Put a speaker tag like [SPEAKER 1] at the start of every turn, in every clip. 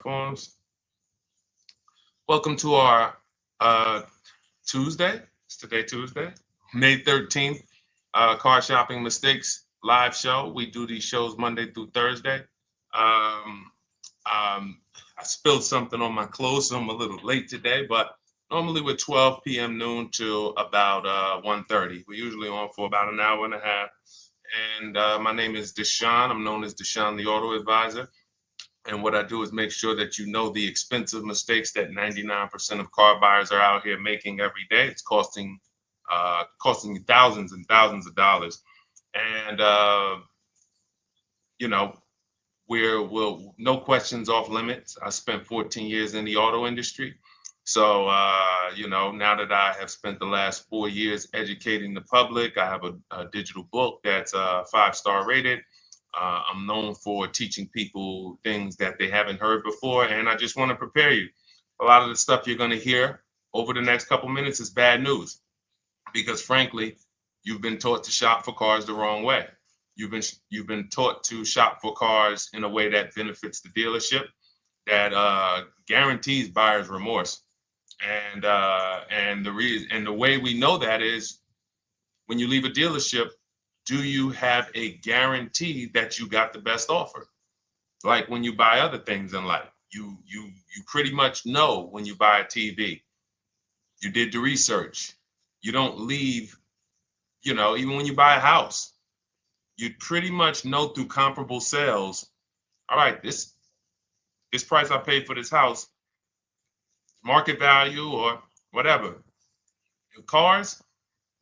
[SPEAKER 1] Forms. Welcome to our Tuesday. It's today Tuesday, May 13th. Car shopping mistakes live show. We do these shows Monday through Thursday. Um, I spilled something on my clothes, so I'm a little late today, but normally we're 12 p.m. noon till about 1:30. We're usually on for about an hour and a half. And my name is Deshone. I'm known as Deshone the Auto Advisor. And what I do is make sure that you know the expensive mistakes that 99% of car buyers are out here making every day. It's costing you thousands and thousands of dollars. And you know, we'll no questions off limits. I spent 14 years in the auto industry. So now that I have spent the last 4 years educating the public, I have a digital book that's 5-star rated. I'm known for teaching people things that they haven't heard before, and I just want to prepare you. A lot of the stuff you're going to hear over the next couple minutes is bad news because, frankly, you've been taught to shop for cars the wrong way. You've been taught to shop for cars in a way that benefits the dealership, that guarantees buyer's remorse, and the way we know that is when you leave a dealership. Do you have a guarantee that you got the best offer? Like when you buy other things in life, you pretty much know when you buy a TV. You did the research. You don't leave, even when you buy a house, you pretty much know through comparable sales, all right, this price I paid for this house, market value or whatever. Cars,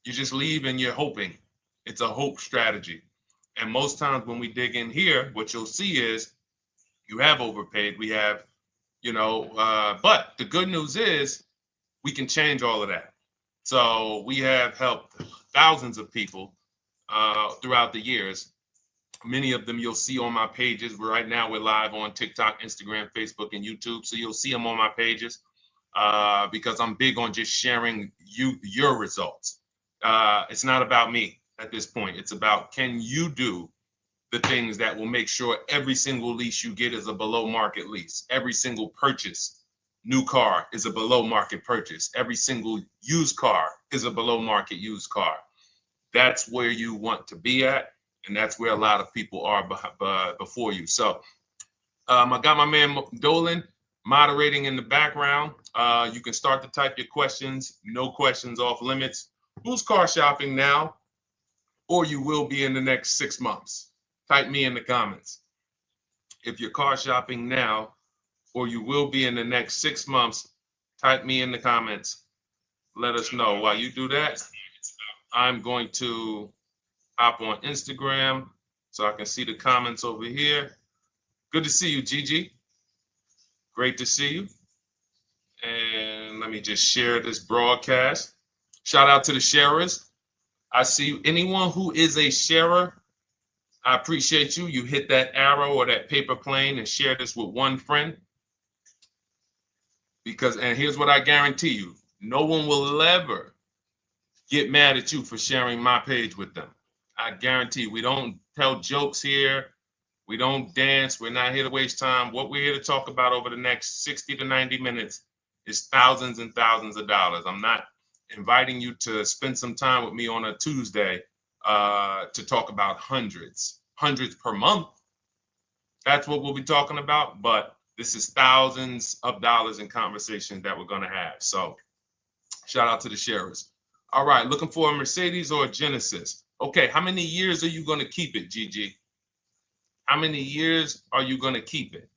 [SPEAKER 1] you just leave and you're hoping. It's a hope strategy. And most times when we dig in here, what you'll see is you have overpaid. We have, but the good news is we can change all of that. So we have helped thousands of people throughout the years. Many of them you'll see on my pages. Right now we're live on TikTok, Instagram, Facebook, and YouTube. So you'll see them on my pages because I'm big on just sharing your results. It's not about me at this point. It's about, can you do the things that will make sure every single lease you get is a below market lease. Every single purchase, new car, is a below market purchase. Every single used car is a below market used car. That's where you want to be at. And that's where a lot of people are before you. So I got my man Dolan moderating in the background. You can start to type your questions. No questions off limits. Who's car shopping now, or you will be in the next 6 months? Type me in the comments. If you're car shopping now, or you will be in the next 6 months, type me in the comments. Let us know. While you do that, I'm going to hop on Instagram so I can see the comments over here. Good to see you, Gigi. Great to see you. And let me just share this broadcast. Shout out to the sharers. I see anyone who is a sharer. I appreciate you. You hit that arrow or that paper plane and share this with one friend. And here's what I guarantee you. No one will ever get mad at you for sharing my page with them. I guarantee you, we don't tell jokes here. We don't dance. We're not here to waste time. What we're here to talk about over the next 60 to 90 minutes is thousands and thousands of dollars. I'm not inviting you to spend some time with me on a Tuesday to talk about hundreds per month. That's what we'll be talking about. But this is thousands of dollars in conversations that we're going to have. So shout out to the sharers. All right, looking for a Mercedes or a Genesis. Okay, how many years are you going to keep it, Gigi? How many years are you going to keep it?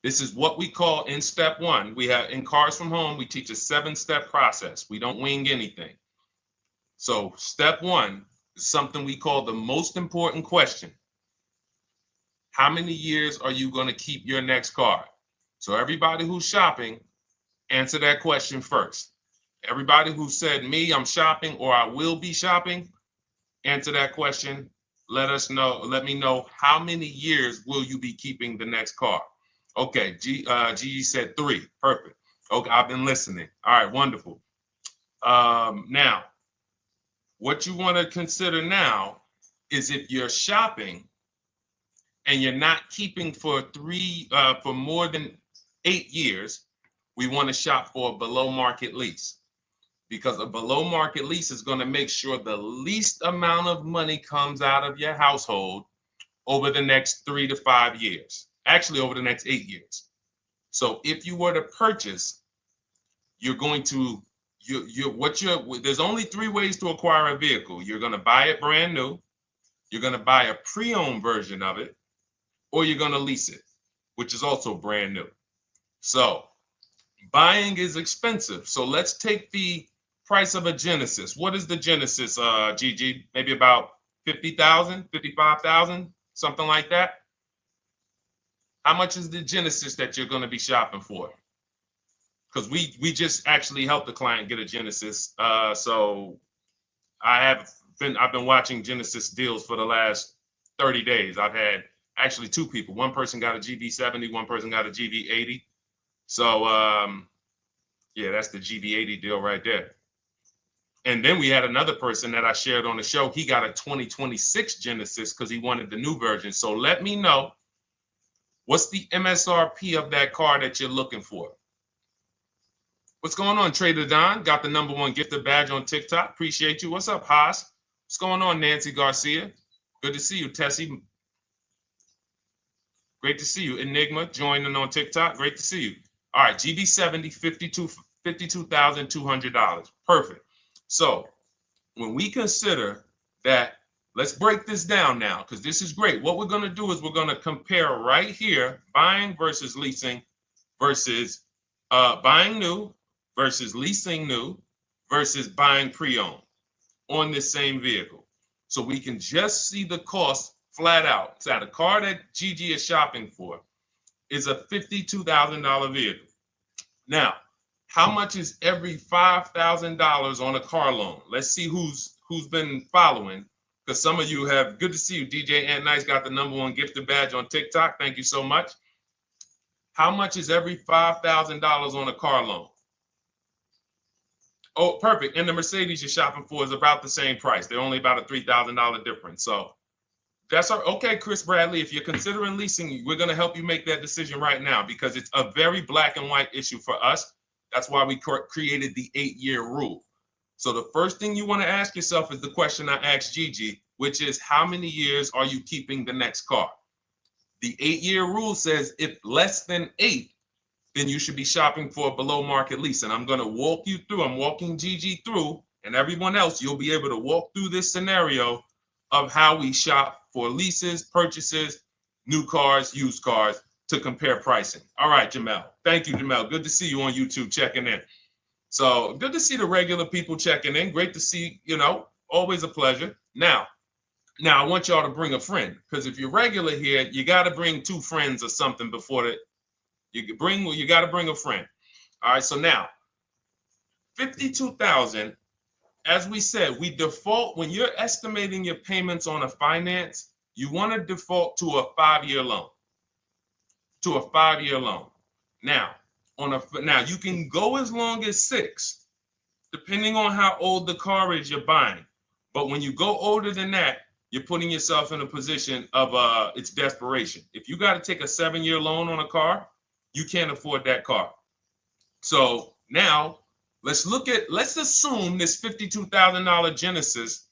[SPEAKER 1] This is what we call in step one. We have in Cars from Home, we teach a 7-step process. We don't wing anything. So step one is something we call the most important question. How many years are you going to keep your next car? So everybody who's shopping, answer that question first. Everybody who said me, I'm shopping, or I will be shopping, answer that question. Let me know how many years will you be keeping the next car? Okay, Gigi said 3. Perfect. Okay, I've been listening. All right, wonderful. Now, what you want to consider now is if you're shopping, and you're not keeping for more than 8 years, we want to shop for a below market lease, because a below market lease is going to make sure the least amount of money comes out of your household over the next 3 to 5 years, actually over the next 8 years. So if you were to purchase, you're going to, there's only 3 ways to acquire a vehicle. You're going to buy it brand new, you're going to buy a pre-owned version of it, or you're going to lease it, which is also brand new. So buying is expensive. So let's take the price of a Genesis. What is the Genesis, Gigi? Maybe about 50,000, 55,000, something like that. How much is the Genesis that you're going to be shopping for? Because we just actually helped the client get a Genesis. So I've been watching Genesis deals for the last 30 days. I've had actually 2 people. One person got a GB70, one person got a GB80. So yeah, that's the GB80 deal right there. And then we had another person that I shared on the show. He got a 2026 Genesis because he wanted the new version. So let me know, what's the MSRP of that car that you're looking for? What's going on, Trader Don? Got the #1 gifted badge on TikTok. Appreciate you. What's up, Haas? What's going on, Nancy Garcia? Good to see you, Tessie. Great to see you. Enigma joining on TikTok. Great to see you. All right, GB70, $52,200. Perfect. So when we consider that, let's break this down now, because this is great. What we're going to do is we're going to compare right here, buying versus leasing versus buying new versus leasing new versus buying pre-owned on this same vehicle. So we can just see the cost flat out. So the car that Gigi is shopping for is a $52,000 vehicle. Now, how much is every $5,000 on a car loan? Let's see who's been following, because some of you have. Good to see you, DJ Ant Nice got the #1 gifted badge on TikTok. Thank you so much. How much is every $5,000 on a car loan? Oh, perfect. And the Mercedes you're shopping for is about the same price. They're only about a $3,000 difference. So that's okay, Chris Bradley. If you're considering leasing, we're going to help you make that decision right now, because it's a very black and white issue for us. That's why we created the 8-year rule. So the first thing you want to ask yourself is the question I asked Gigi, which is, how many years are you keeping the next car? The 8-year rule says if less than 8, then you should be shopping for a below market lease. And I'm going to walk you through, I'm walking Gigi through, and everyone else, you'll be able to walk through this scenario of how we shop for leases, purchases, new cars, used cars, to compare pricing. All right, Jamel. Thank you, Jamel. Good to see you on YouTube checking in. So good to see the regular people checking in. Great to see, always a pleasure. Now I want y'all to bring a friend, because if you're regular here, you got to bring 2 friends or something before you got to bring a friend. All right, so now 52,000, as we said, we default when you're estimating your payments on a finance, you want to default to a 5-year loan. Now, you can go as long as 6, depending on how old the car is you're buying. But when you go older than that, you're putting yourself in a position of it's desperation. If you got to take a 7-year loan on a car, you can't afford that car. So now let's assume this $52,000 Genesis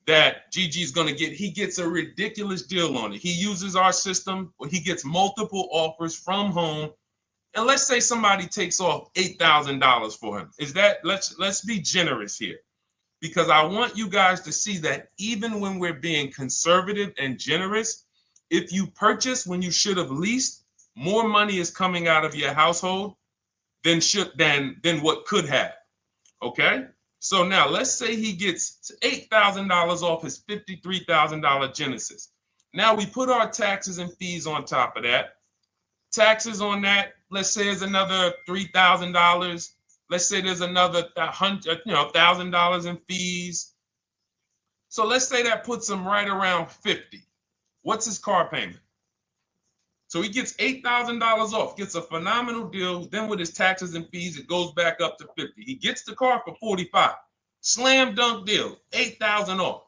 [SPEAKER 1] that Gigi's going to get. He gets a ridiculous deal on it. He uses our system, or he gets multiple offers from home. And let's say somebody takes off $8,000 for him. Let's be generous here, because I want you guys to see that even when we're being conservative and generous, if you purchase when you should have leased, more money is coming out of your household than what could have. Okay? So now let's say he gets $8,000 off his $53,000 Genesis. Now we put our taxes and fees on top of that. Taxes on that, let's say, is another $3,000. Let's say there's another $1,000 in fees. So let's say that puts him right around 50. What's his car payment? So he gets $8,000 off, gets a phenomenal deal. Then with his taxes and fees, it goes back up to 50. He gets the car for 45. Slam dunk deal, $8,000 off.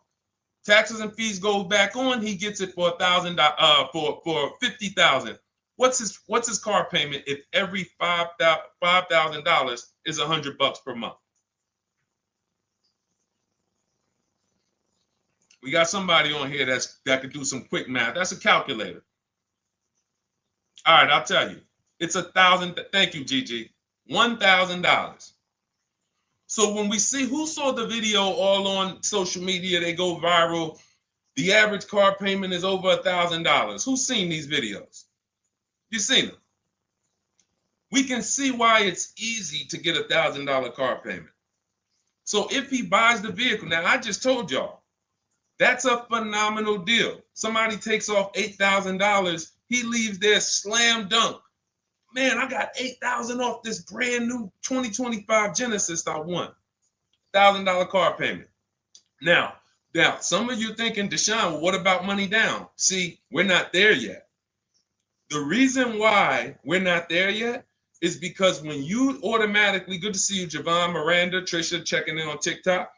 [SPEAKER 1] Taxes and fees go back on. He gets it for $1,000. For $50,000. What's his car payment if every $5,000 is $100 per month? We got somebody on here that could do some quick math. That's a calculator. All right, I'll tell you. It's $1,000. Thank you, Gigi. $1,000. So when we see who saw the video all on social media, they go viral. The average car payment is over $1,000. Who's seen these videos? You've seen them. We can see why it's easy to get $1,000 car payment. So if he buys the vehicle, now I just told y'all, that's a phenomenal deal. Somebody takes off $8,000. He leaves there slam dunk. Man, I got $8,000 off this brand new 2025 Genesis I won. $1,000 car payment. Now, some of you thinking, Deshone, well, what about money down? See, we're not there yet. The reason why we're not there yet is because when you automatically, good to see you, Javon, Miranda, Trisha, checking in on TikTok.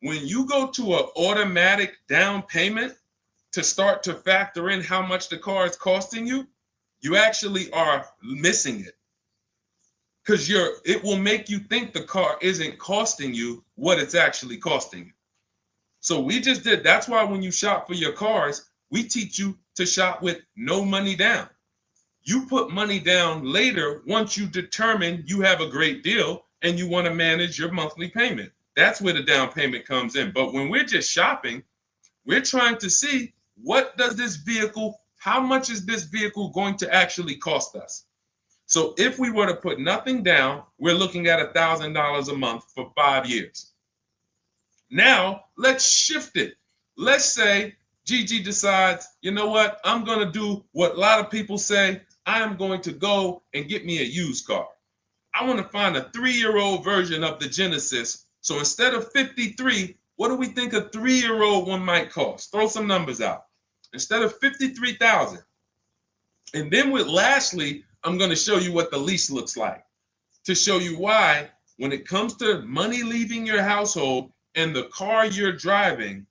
[SPEAKER 1] When you go to an automatic down payment to start to factor in how much the car is costing you, you actually are missing it. Because it will make you think the car isn't costing you what it's actually costing you. So we just did. That's why when you shop for your cars, we teach you to shop with no money down. You put money down later once you determine you have a great deal and you want to manage your monthly payment. That's where the down payment comes in. But when we're just shopping, we're trying to see how much is this vehicle going to actually cost us? So if we were to put nothing down, we're looking at $1,000 a month for 5 years. Now, let's shift it. Let's say Gigi decides, you know what? I'm going to do what a lot of people say. I am going to go and get me a used car. I want to find a 3-year-old version of the Genesis. So instead of $53,000, what do we think a 3-year-old one might cost? Throw some numbers out. Instead of $53,000. And then lastly, I'm going to show you what the lease looks like to show you why when it comes to money leaving your household and the car you're driving,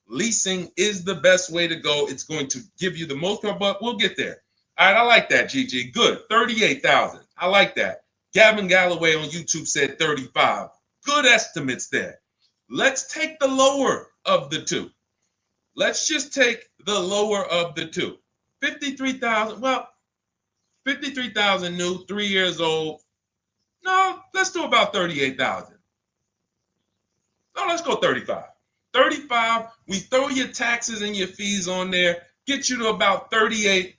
[SPEAKER 1] leasing is the best way to go. It's going to give you the most, but we'll get there. All right, I like that, Gigi. Good. 38,000. I like that. Gavin Galloway on YouTube said 35. Good estimates there. Let's take the lower of the two. Let's just take the lower of the two. 53,000. Well, 53,000 new, 3 years old. No, let's do about 38,000. No, let's go 35. 35, we throw your taxes and your fees on there, get you to about 38.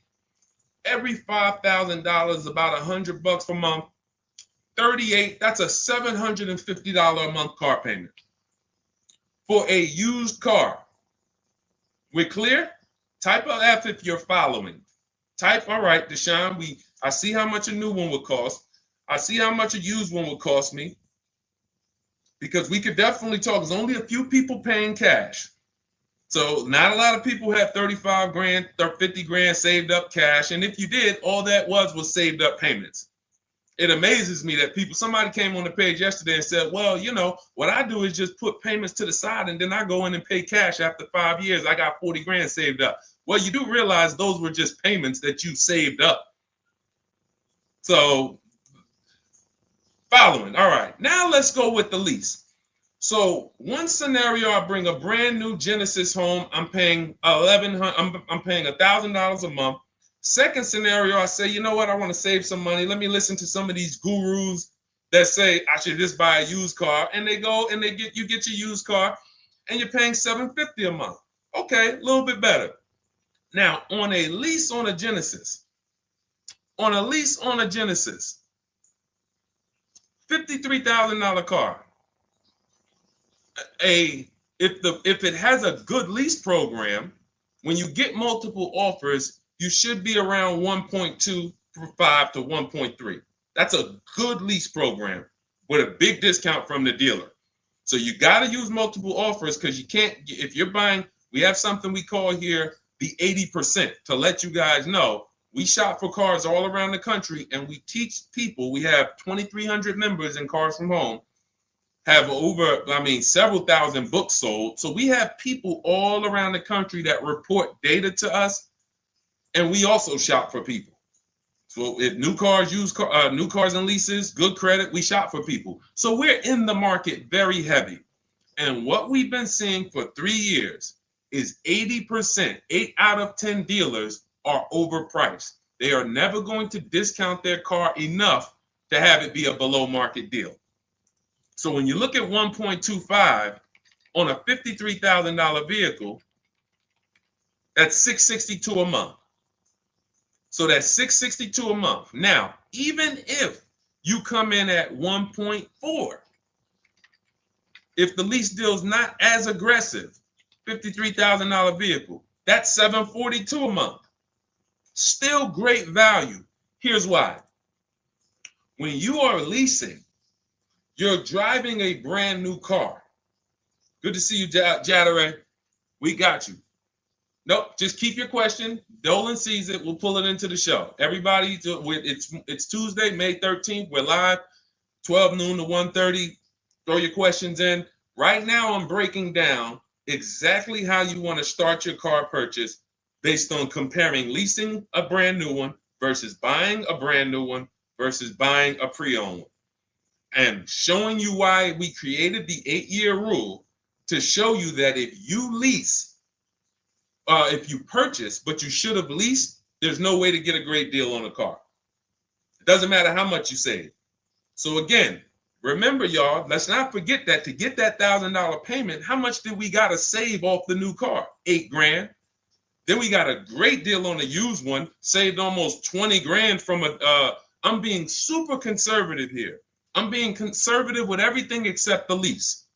[SPEAKER 1] Every $5,000, about $100 per month. 38, that's a $750 a month car payment for a used car. We're clear? Type of F if you're following. Type, all right, Deshone, I see how much a new one would cost. I see how much a used one would cost me. Because we could definitely talk. There's only a few people paying cash. So not a lot of people have 35 grand, 50 grand saved up cash. And if you did, all that was saved up payments. It amazes me that somebody came on the page yesterday and said, well, you know, what I do is just put payments to the side and then I go in and pay cash after 5 years. I got 40 grand saved up. Well, you do realize those were just payments that you saved up. So following. All right, now let's go with the lease. So one scenario, I bring a brand new Genesis home. I'm paying $1,000 a month. Second scenario, I say, you know what? I want to save some money. Let me listen to some of these gurus that say I should just buy a used car, and they go and you get your used car, and you're paying $750 a month. Okay, a little bit better. Now on a lease on a Genesis, $53,000 car. If it has a good lease program, when you get multiple offers, you should be around 1.25 to 1.3. That's a good lease program with a big discount from the dealer. So you got to use multiple offers because you can't, if you're buying, we have something we call here the 80% to let you guys know. We shop for cars all around the country and we teach people, we have 2,300 members in Cars from Home, have several thousand books sold. So we have people all around the country that report data to us, and we also shop for people. So if new cars, new cars and leases, good credit, we shop for people. So we're in the market very heavy. And what we've been seeing for 3 years is 80%, 8 out of 10 dealers are overpriced. They are never going to discount their car enough to have it be a below market deal. So when you look at 1.25 on a $53,000 vehicle, that's $662 a month. So that's $662 a month. Now, even if you come in at 1.4, if the lease deal is not as aggressive, $53,000 vehicle, that's $742 a month. Still great value. Here's why. When you are leasing, you're driving a brand new car. Good to see you, Jadare. We got you. Nope, just keep your question. Dolan sees it. We'll pull it into the show. Everybody, it's Tuesday, May 13th. We're live, 12 noon to 1:30. Throw your questions in. Right now, I'm breaking down exactly how you want to start your car purchase based on comparing leasing a brand new one versus buying a brand new one versus buying a pre-owned one. And showing you why we created the 8-year rule to show you that if you lease, if you purchase, but you should have leased, there's no way to get a great deal on a car. It doesn't matter how much you save. So again, remember, y'all, let's not forget that to get that $1,000 payment, how much did we got to save off the new car? $8,000. Then we got a great deal on a used one, saved almost 20 grand from I'm being super conservative here. I'm being conservative with everything except the lease.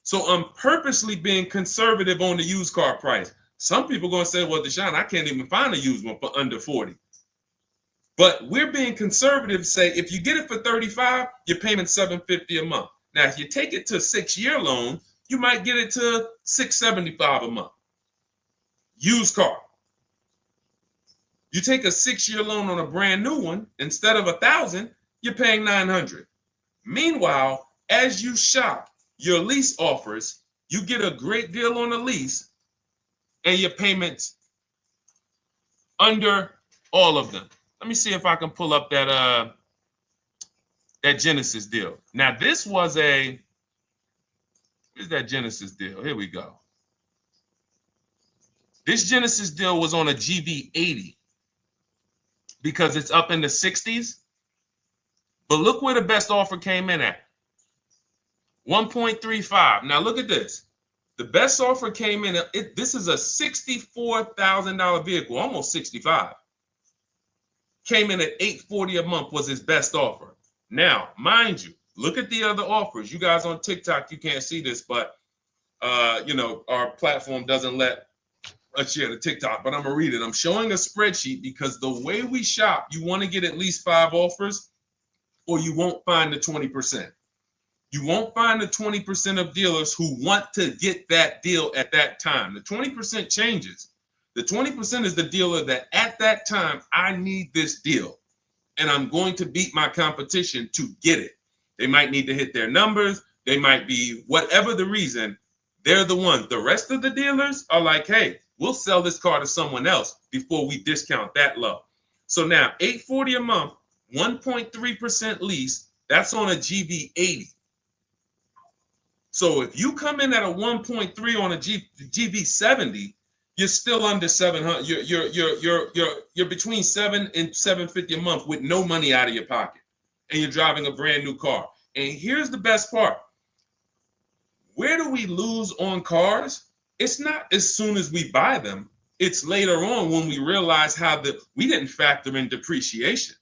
[SPEAKER 1] So I'm purposely being conservative on the used car price. Some people are going to say, well, Deshone, I can't even find a used one for under 40. But we're being conservative, say if you get it for 35, you're paying $750 a month. Now, if you take it to a 6-year loan, you might get it to $675 a month. Used car. You take a 6-year loan on a brand new one, instead of $1,000, you're paying $900. Meanwhile, as you shop your lease offers, you get a great deal on the lease, and your payments under all of them. Let me see if I can pull up that Genesis deal. Now, this was where's that Genesis deal? Here we go. This Genesis deal was on a GV80 because it's up in the 60s. But look where the best offer came in at. 1.35. Now look at this. The best offer came in, this is a $64,000 vehicle, almost 65. Came in at $840 a month was his best offer. Now, mind you, look at the other offers. You guys on TikTok, you can't see this, but our platform doesn't let us share the TikTok, but I'm gonna read it. I'm showing a spreadsheet because the way we shop, you want to get at least 5 offers or you won't find the 20%. You won't find the 20% of dealers who want to get that deal at that time. The 20% changes. The 20% is the dealer that at that time, I need this deal and I'm going to beat my competition to get it. They might need to hit their numbers. They might be whatever the reason. They're the ones. The rest of the dealers are like, hey, we'll sell this car to someone else before we discount that low. So now $840 a month, 1.3% lease, that's on a GV80. So if you come in at a 1.3 on a GV70, you're still under 700. You're between 7 and 750 a month with no money out of your pocket, and you're driving a brand new car. And here's the best part: where do we lose on cars? It's not as soon as we buy them. It's later on when we realize we didn't factor in depreciation.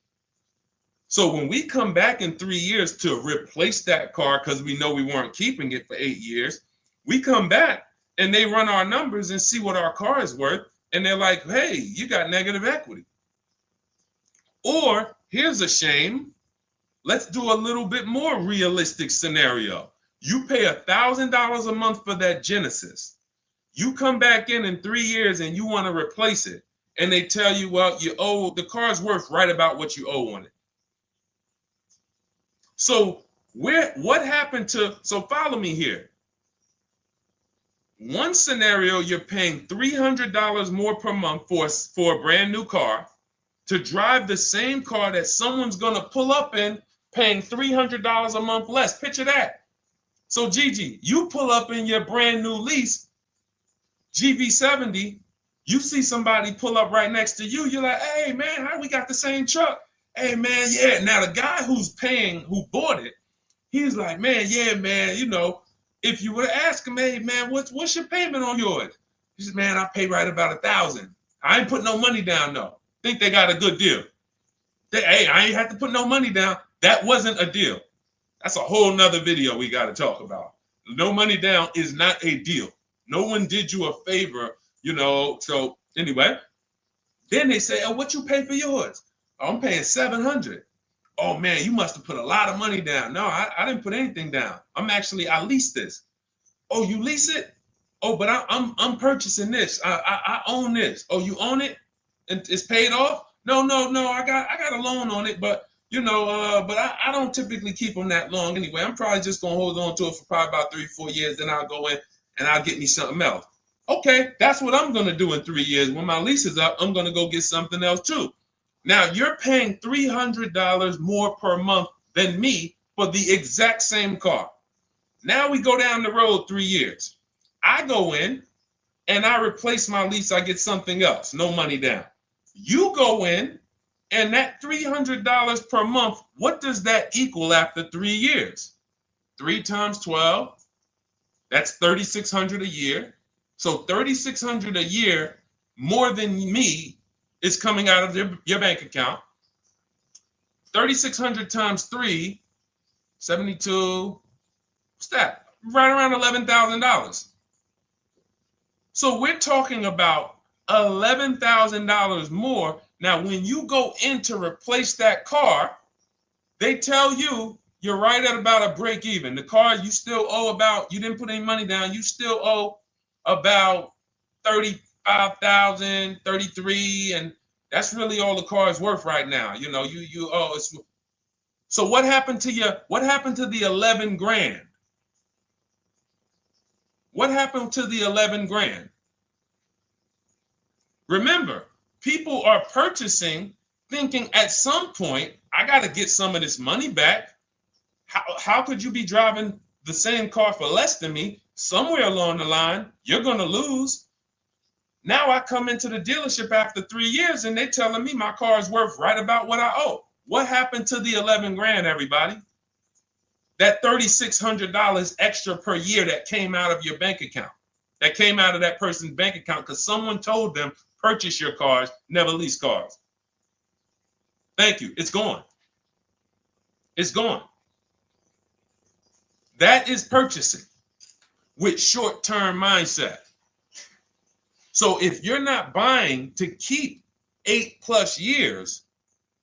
[SPEAKER 1] So when we come back in 3 years to replace that car because we know we weren't keeping it for 8 years, we come back and they run our numbers and see what our car is worth. And they're like, hey, you got negative equity. Or here's a shame. Let's do a little bit more realistic scenario. You pay $1,000 a month for that Genesis. You come back in 3 years and you want to replace it. And they tell you, well, the car's worth right about what you owe on it. So What happened to, so follow me here. One scenario, you're paying $300 more per month for a brand new car to drive the same car that someone's going to pull up in, paying $300 a month less. Picture that. So Gigi, you pull up in your brand new lease, GV70, you see somebody pull up right next to you. You're like, hey man, how we got the same truck? Hey man, yeah. Now the guy who bought it, he's like, man, yeah, man, you know, if you were to ask him, hey man, what's your payment on yours? He says, man, I pay right about $1,000. I ain't put no money down though. Think they got a good deal. Hey, I ain't had to put no money down. That wasn't a deal. That's a whole nother video we got to talk about. No money down is not a deal. No one did you a favor, you know. So anyway, then they say, oh, what you pay for yours? Oh, I'm paying $700. Oh man, you must have put a lot of money down. No, I didn't put anything down. I leased this. Oh, you lease it? Oh, but I'm purchasing this. I own this. Oh, you own it? And it's paid off? No. I got a loan on it, but you know, but I don't typically keep them that long anyway. I'm probably just gonna hold on to it for probably about 3-4 years. Then I'll go in and I'll get me something else. Okay, that's what I'm gonna do in 3 years. When my lease is up, I'm gonna go get something else too. Now you're paying $300 more per month than me for the exact same car. Now we go down the road 3 years. I go in and I replace my lease. I get something else, no money down. You go in and that $300 per month, what does that equal after 3 years? 3 times 12, that's $3,600 a year. So $3,600 a year more than me is coming out of your bank account. 3,600 times 3, 72, what's that? Right around $11,000. So we're talking about $11,000 more. Now, when you go in to replace that car, they tell you you're right at about a break even. The car you still owe about, you didn't put any money down, you still owe about 35,000, 33, and that's really all the car is worth right now. You know, you owe. So what happened to you? What happened to the 11 grand? What happened to the 11 grand? Remember, people are purchasing thinking at some point, I got to get some of this money back. How could you be driving the same car for less than me? Somewhere along the line, you're going to lose. Now I come into the dealership after 3 years and they're telling me my car is worth right about what I owe. What happened to the 11 grand, everybody? That $3,600 extra per year that came out of your bank account, that came out of that person's bank account because someone told them, purchase your cars, never lease cars. Thank you. It's gone. It's gone. That is purchasing with short-term mindset. So if you're not buying to keep 8+ years,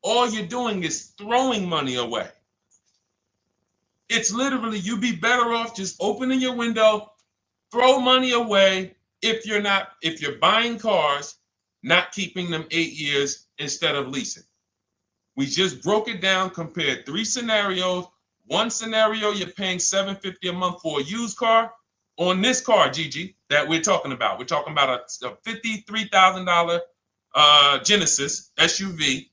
[SPEAKER 1] all you're doing is throwing money away. It's literally, you'd be better off just opening your window, throw money away if you're buying cars, not keeping them 8 years instead of leasing. We just broke it down, compared 3 scenarios. One scenario, you're paying $750 a month for a used car. On this car, Gigi, that we're talking about a $53,000 Genesis SUV.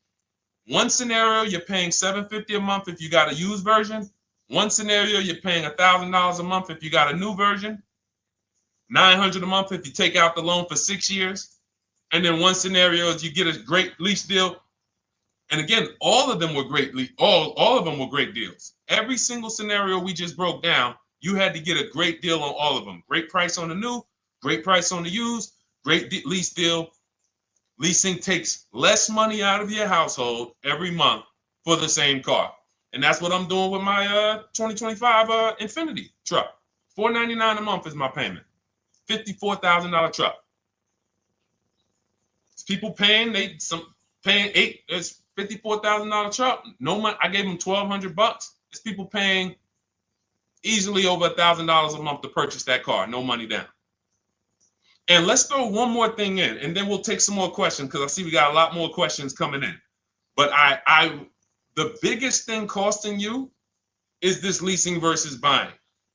[SPEAKER 1] One scenario, you're paying $750 a month if you got a used version. One scenario, you're paying $1,000 a month if you got a new version. $900 a month if you take out the loan for 6 years. And then one scenario is you get a great lease deal. And again, all of them were great. All of them were great deals. Every single scenario we just broke down, you had to get a great deal on all of them. Great price on the new, great price on the used, great lease deal. Leasing takes less money out of your household every month for the same car. And that's what I'm doing with my 2025 Infiniti truck. $499 a month is my payment. $54,000 truck. It's people paying, it's $54,000 truck. No money. I gave them $1,200. It's people paying easily over $1,000 a month to purchase that car. No money down. And let's throw one more thing in, and then we'll take some more questions because I see we got a lot more questions coming in. But the biggest thing costing you is this leasing versus buying?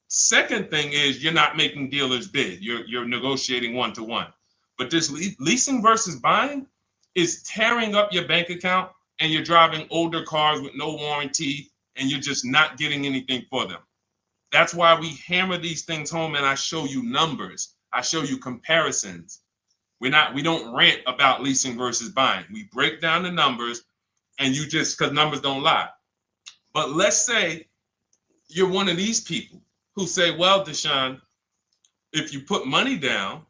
[SPEAKER 1] Second thing is you're not making dealers bid. You're negotiating one-to-one. But this leasing versus buying is tearing up your bank account, and you're driving older cars with no warranty, and you're just not getting anything for them. That's why we hammer these things home, and I show you numbers. I show you comparisons. We don't rant about leasing versus buying. We break down the numbers, and you just, because numbers don't lie. But let's say you're one of these people who say, well, Deshone, if you put money down,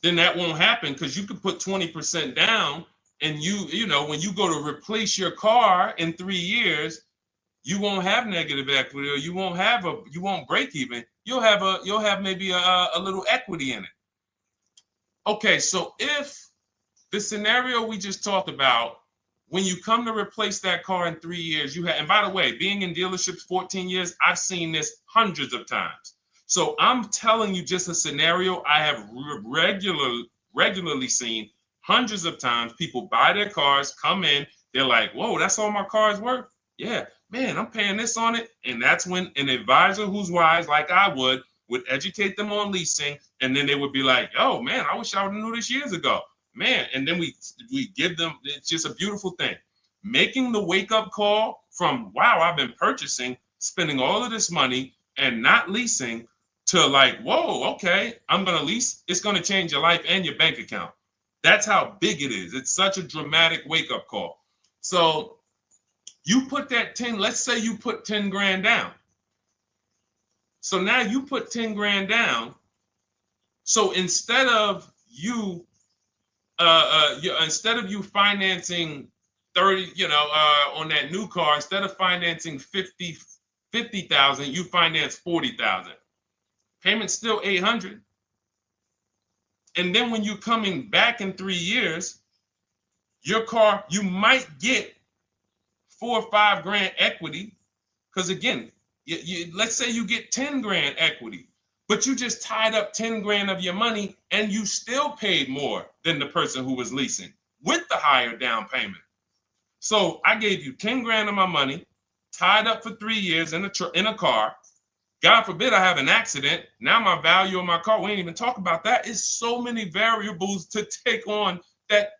[SPEAKER 1] then that won't happen, because you could put 20% down, and you know, when you go to replace your car in 3 years, you won't have negative equity, or you won't break even. You'll have maybe a little equity in it. Okay, so if the scenario we just talked about, when you come to replace that car in 3 years, and by the way, being in dealerships 14 years, I've seen this hundreds of times. So I'm telling you just a scenario I have regularly seen hundreds of times. People buy their cars, come in, they're like, whoa, that's all my car's worth? Yeah, man, I'm paying this on it. And that's when an advisor who's wise, like I would educate them on leasing. And then they would be like, oh, man, I wish I would have knew this years ago. Man, and then we give them, it's just a beautiful thing. Making the wake-up call from, wow, I've been purchasing, spending all of this money and not leasing, to like, whoa, okay, I'm going to lease. It's going to change your life and your bank account. That's how big it is. It's such a dramatic wake-up call. So you put that 10, let's say you put 10 grand down. So now you put 10 grand down. So instead of you financing 30, on that new car, instead of financing 50,000, you finance 40,000. Payment's still 800. And then when you're coming back in 3 years, your car, you might get 4 or 5 grand equity. Because again, let's say you get 10 grand equity, but you just tied up 10 grand of your money, and you still paid more than the person who was leasing with the higher down payment. So I gave you 10 grand of my money, tied up for 3 years in a car. God forbid I have an accident. Now my value of my car, we ain't even talk about that. It's so many variables to take on that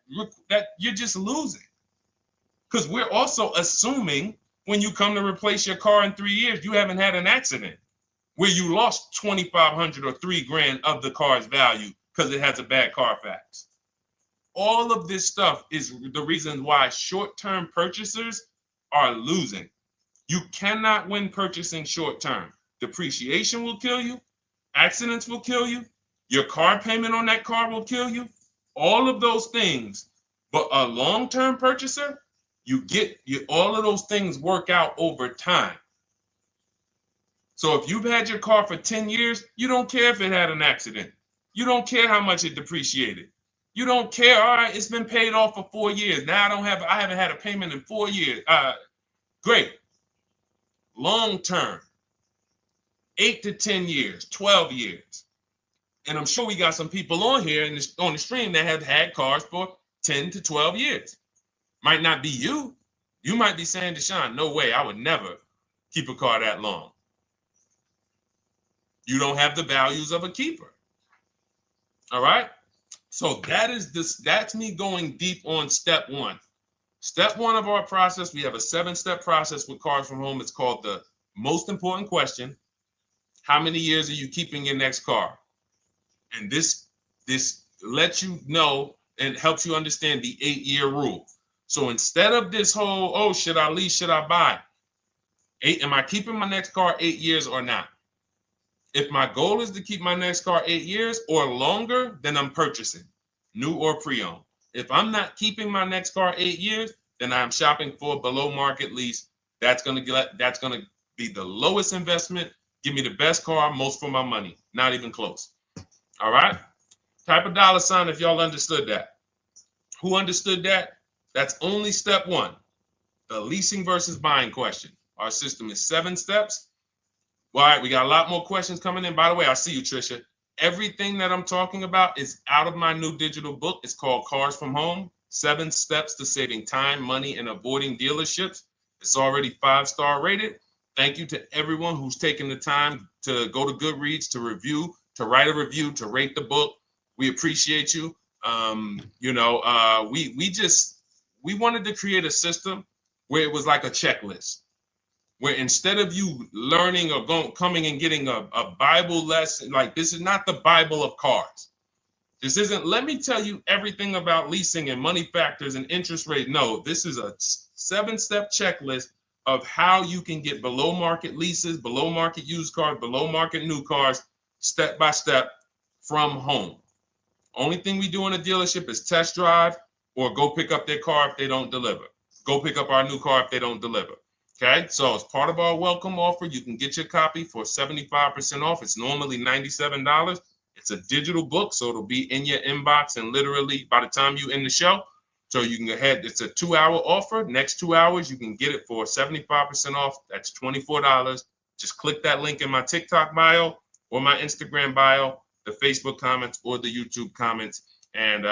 [SPEAKER 1] you're just losing. Because we're also assuming when you come to replace your car in 3 years, you haven't had an accident where you lost 2,500 or 3 grand of the car's value because it has a bad Carfax. All of this stuff is the reason why short-term purchasers are losing. You cannot win purchasing short-term. Depreciation will kill you. Accidents will kill you. Your car payment on that car will kill you. All of those things. But a long-term purchaser, all of those things work out over time. So if you've had your car for 10 years, you don't care if it had an accident. You don't care how much it depreciated. You don't care. All right, it's been paid off for 4 years. Now I haven't had a payment in 4 years. Great. Long-term. 8 to 10 years, 12 years. And I'm sure we got some people on here on the stream that have had cars for 10 to 12 years. Might not be you. You might be saying, Deshone, no way, I would never keep a car that long. You don't have the values of a keeper. All right? So that's me going deep on step one. Step one of our process, we have a 7-step process with Cars from Home. It's called the most important question. How many years are you keeping your next car? And this lets you know and helps you understand the 8-year rule. So instead of this whole, oh, should I lease, should I buy? Am I keeping my next car 8 years or not? If my goal is to keep my next car 8 years or longer, then I'm purchasing, new or pre-owned. If I'm not keeping my next car 8 years, then I'm shopping for a below market lease. That's gonna be the lowest investment. Give me the best car, most for my money. Not even close. All right? Type a dollar sign if y'all understood that. Who understood that? That's only step one. The leasing versus buying question. Our system is 7 steps. All right, we got a lot more questions coming in. By the way, I see you, Trisha. Everything that I'm talking about is out of my new digital book. It's called Cars from Home, 7 Steps to Saving Time, Money, and Avoiding Dealerships. It's already 5-star rated. Thank you to everyone who's taken the time to go to Goodreads to review, to write a review, to rate the book. We appreciate you. We wanted to create a system where it was like a checklist, where instead of you learning or coming and getting a Bible lesson, like this is not the Bible of cars. This isn't, let me tell you everything about leasing and money factors and interest rate. No, this is a 7-step checklist of how you can get below market leases, below market used cars, below market new cars, step by step from home. Only thing we do in a dealership is test drive or go pick up their car if they don't deliver. Go pick up our new car if they don't deliver. Okay, so as part of our welcome offer, you can get your copy for 75% off. It's normally $97. It's a digital book, so it'll be in your inbox and literally by the time you end the show. So you can go ahead. It's a 2-hour offer. Next 2 hours, you can get it for 75% off. That's $24. Just click that link in my TikTok bio or my Instagram bio, the Facebook comments or the YouTube comments, and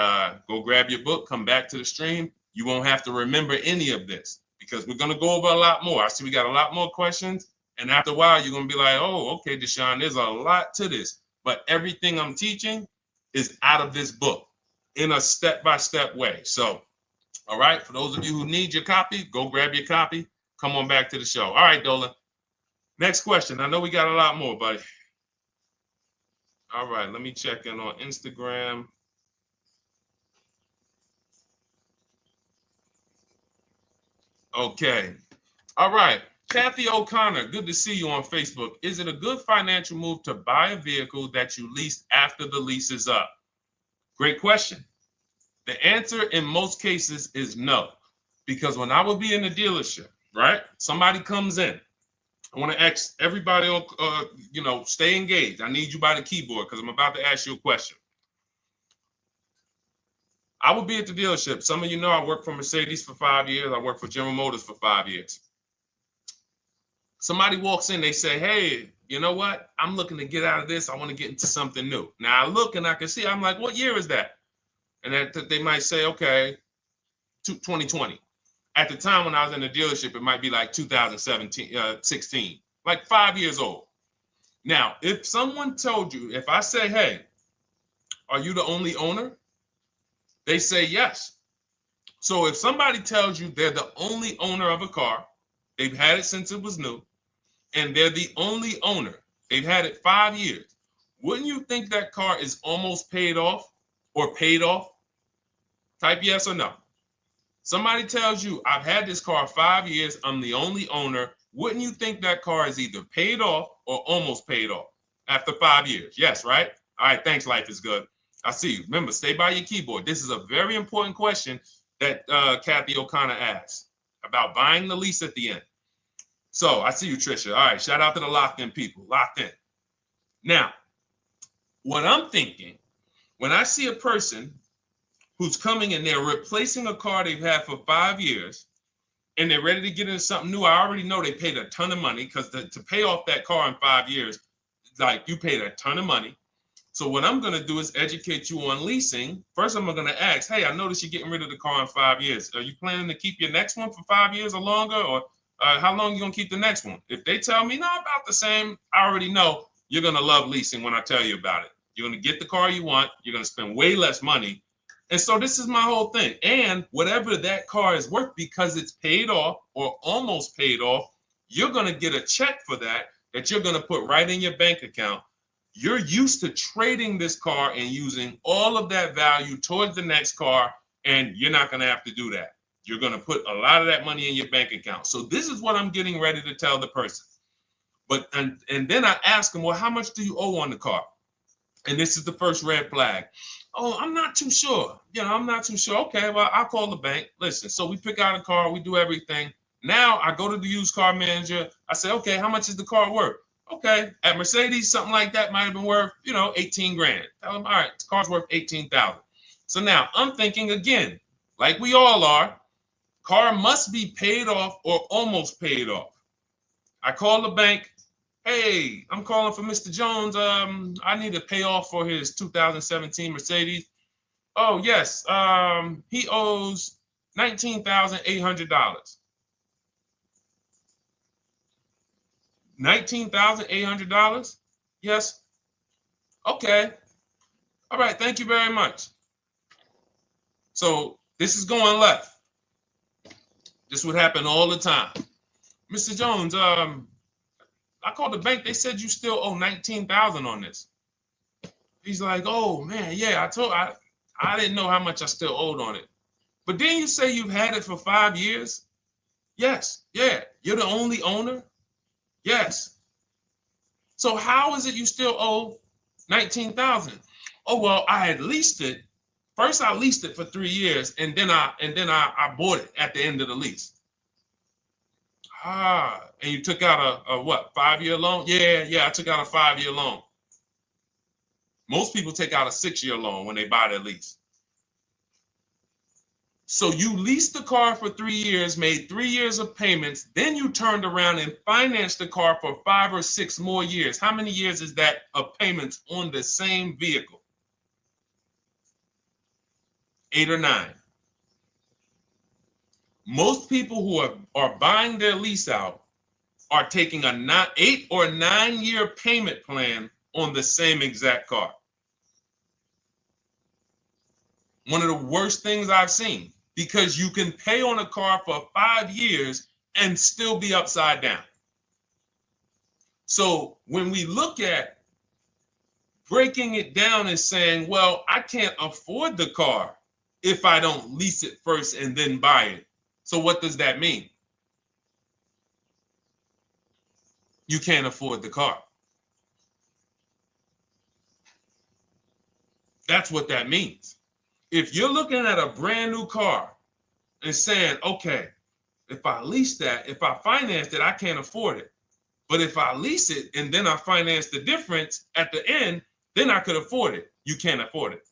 [SPEAKER 1] go grab your book. Come back to the stream. You won't have to remember any of this because we're going to go over a lot more. I see we got a lot more questions. And after a while, you're going to be like, oh, okay, Deshone, there's a lot to this. But everything I'm teaching is out of this book in a step-by-step way. So, all right, for those of you who need your copy, go grab your copy. Come on back to the show. All right, Dolan. Next question. I know we got a lot more, buddy. All right, let me check in on Instagram. Okay. All right. Kathy O'Connor, good to see you on Facebook. Is it a good financial move to buy a vehicle that you leased after the lease is up? Great question. The answer in most cases is no, because when I would be in the dealership, right? Somebody comes in. I want to ask everybody, stay engaged. I need you by the keyboard because I'm about to ask you a question. I would be at the dealership. Some of you know I worked for Mercedes for 5 years. I worked for General Motors for 5 years. Somebody walks in, they say, hey, you know what? I'm looking to get out of this. I want to get into something new. Now I look and I can see, I'm like, what year is that? And that they might say, okay, 2020. At the time when I was in the dealership, it might be like 16, like 5 years old. Now, if someone told you, if I say, hey, are you the only owner? They say yes. So if somebody tells you they're the only owner of a car, they've had it since it was new, and they're the only owner, they've had it 5 years, wouldn't you think that car is almost paid off or paid off? Type yes or no. Somebody tells you, I've had this car 5 years, I'm the only owner. Wouldn't you think that car is either paid off or almost paid off after 5 years? Yes, right? All right, thanks, Life is Good. I see you. Remember, stay by your keyboard. This is a very important question that Kathy O'Connor asked about buying the lease at the end. So I see you, Trisha. All right, shout out to the locked in people. Locked in. Now, what I'm thinking, when I see a person who's coming in, they're replacing a car they've had for 5 years, and they're ready to get into something new. I already know they paid a ton of money because to pay off that car in 5 years, like you paid a ton of money. So what I'm going to do is educate you on leasing. First, I'm going to ask, hey, I noticed you're getting rid of the car in 5 years. Are you planning to keep your next one for 5 years or longer? Or how long are you going to keep the next one? If they tell me, no, about the same, I already know you're going to love leasing when I tell you about it. You're going to get the car you want. You're going to spend way less money. And so this is my whole thing. And whatever that car is worth, because it's paid off or almost paid off, you're going to get a check for that you're going to put right in your bank account. You're used to trading this car and using all of that value towards the next car, and you're not going to have to do that. You're going to put a lot of that money in your bank account. So this is what I'm getting ready to tell the person. But and then I ask them, well, how much do you owe on the car? And this is the first red flag. Oh, I'm not too sure. I'm not too sure. Okay, well, I'll call the bank. Listen, so we pick out a car, we do everything. Now I go to the used car manager. I say, okay, how much is the car worth? Okay, at Mercedes, something like that might have been worth, 18 grand. Tell them, all right, the car's worth 18,000. So now I'm thinking again, like we all are, car must be paid off or almost paid off. I call the bank. Hey, I'm calling for Mr. Jones. I need to pay off for his 2017 Mercedes. Oh, yes. He owes $19,800. $19,800? Yes. Okay. All right. Thank you very much. So this is going left. This would happen all the time. Mr. Jones, I called the bank. They said you still owe 19,000 on this. He's like, oh man, yeah, I didn't know how much I still owed on it. But didn't you say you've had it for 5 years? Yes. Yeah. You're the only owner? Yes. So how is it you still owe 19,000? Oh, well, I had leased it. First I leased it for 3 years and then I bought it at the end of the lease. Ah, and you took out a what, 5-year loan? Yeah, I took out a 5-year loan. Most people take out a 6-year loan when they buy their lease. So you leased the car for 3 years, made 3 years of payments, then you turned around and financed the car for 5 or 6 more years. How many years is that of payments on the same vehicle? 8 or 9. Most people who are buying their lease out are taking a 8 or 9 year payment plan on the same exact car. One of the worst things I've seen, because you can pay on a car for 5 years and still be upside down. So when we look at breaking it down and saying, well, I can't afford the car if I don't lease it first and then buy it. So what does that mean? You can't afford the car. That's what that means. If you're looking at a brand new car and saying, okay, if I lease that, if I finance it, I can't afford it. But if I lease it and then I finance the difference at the end, then I could afford it. You can't afford it.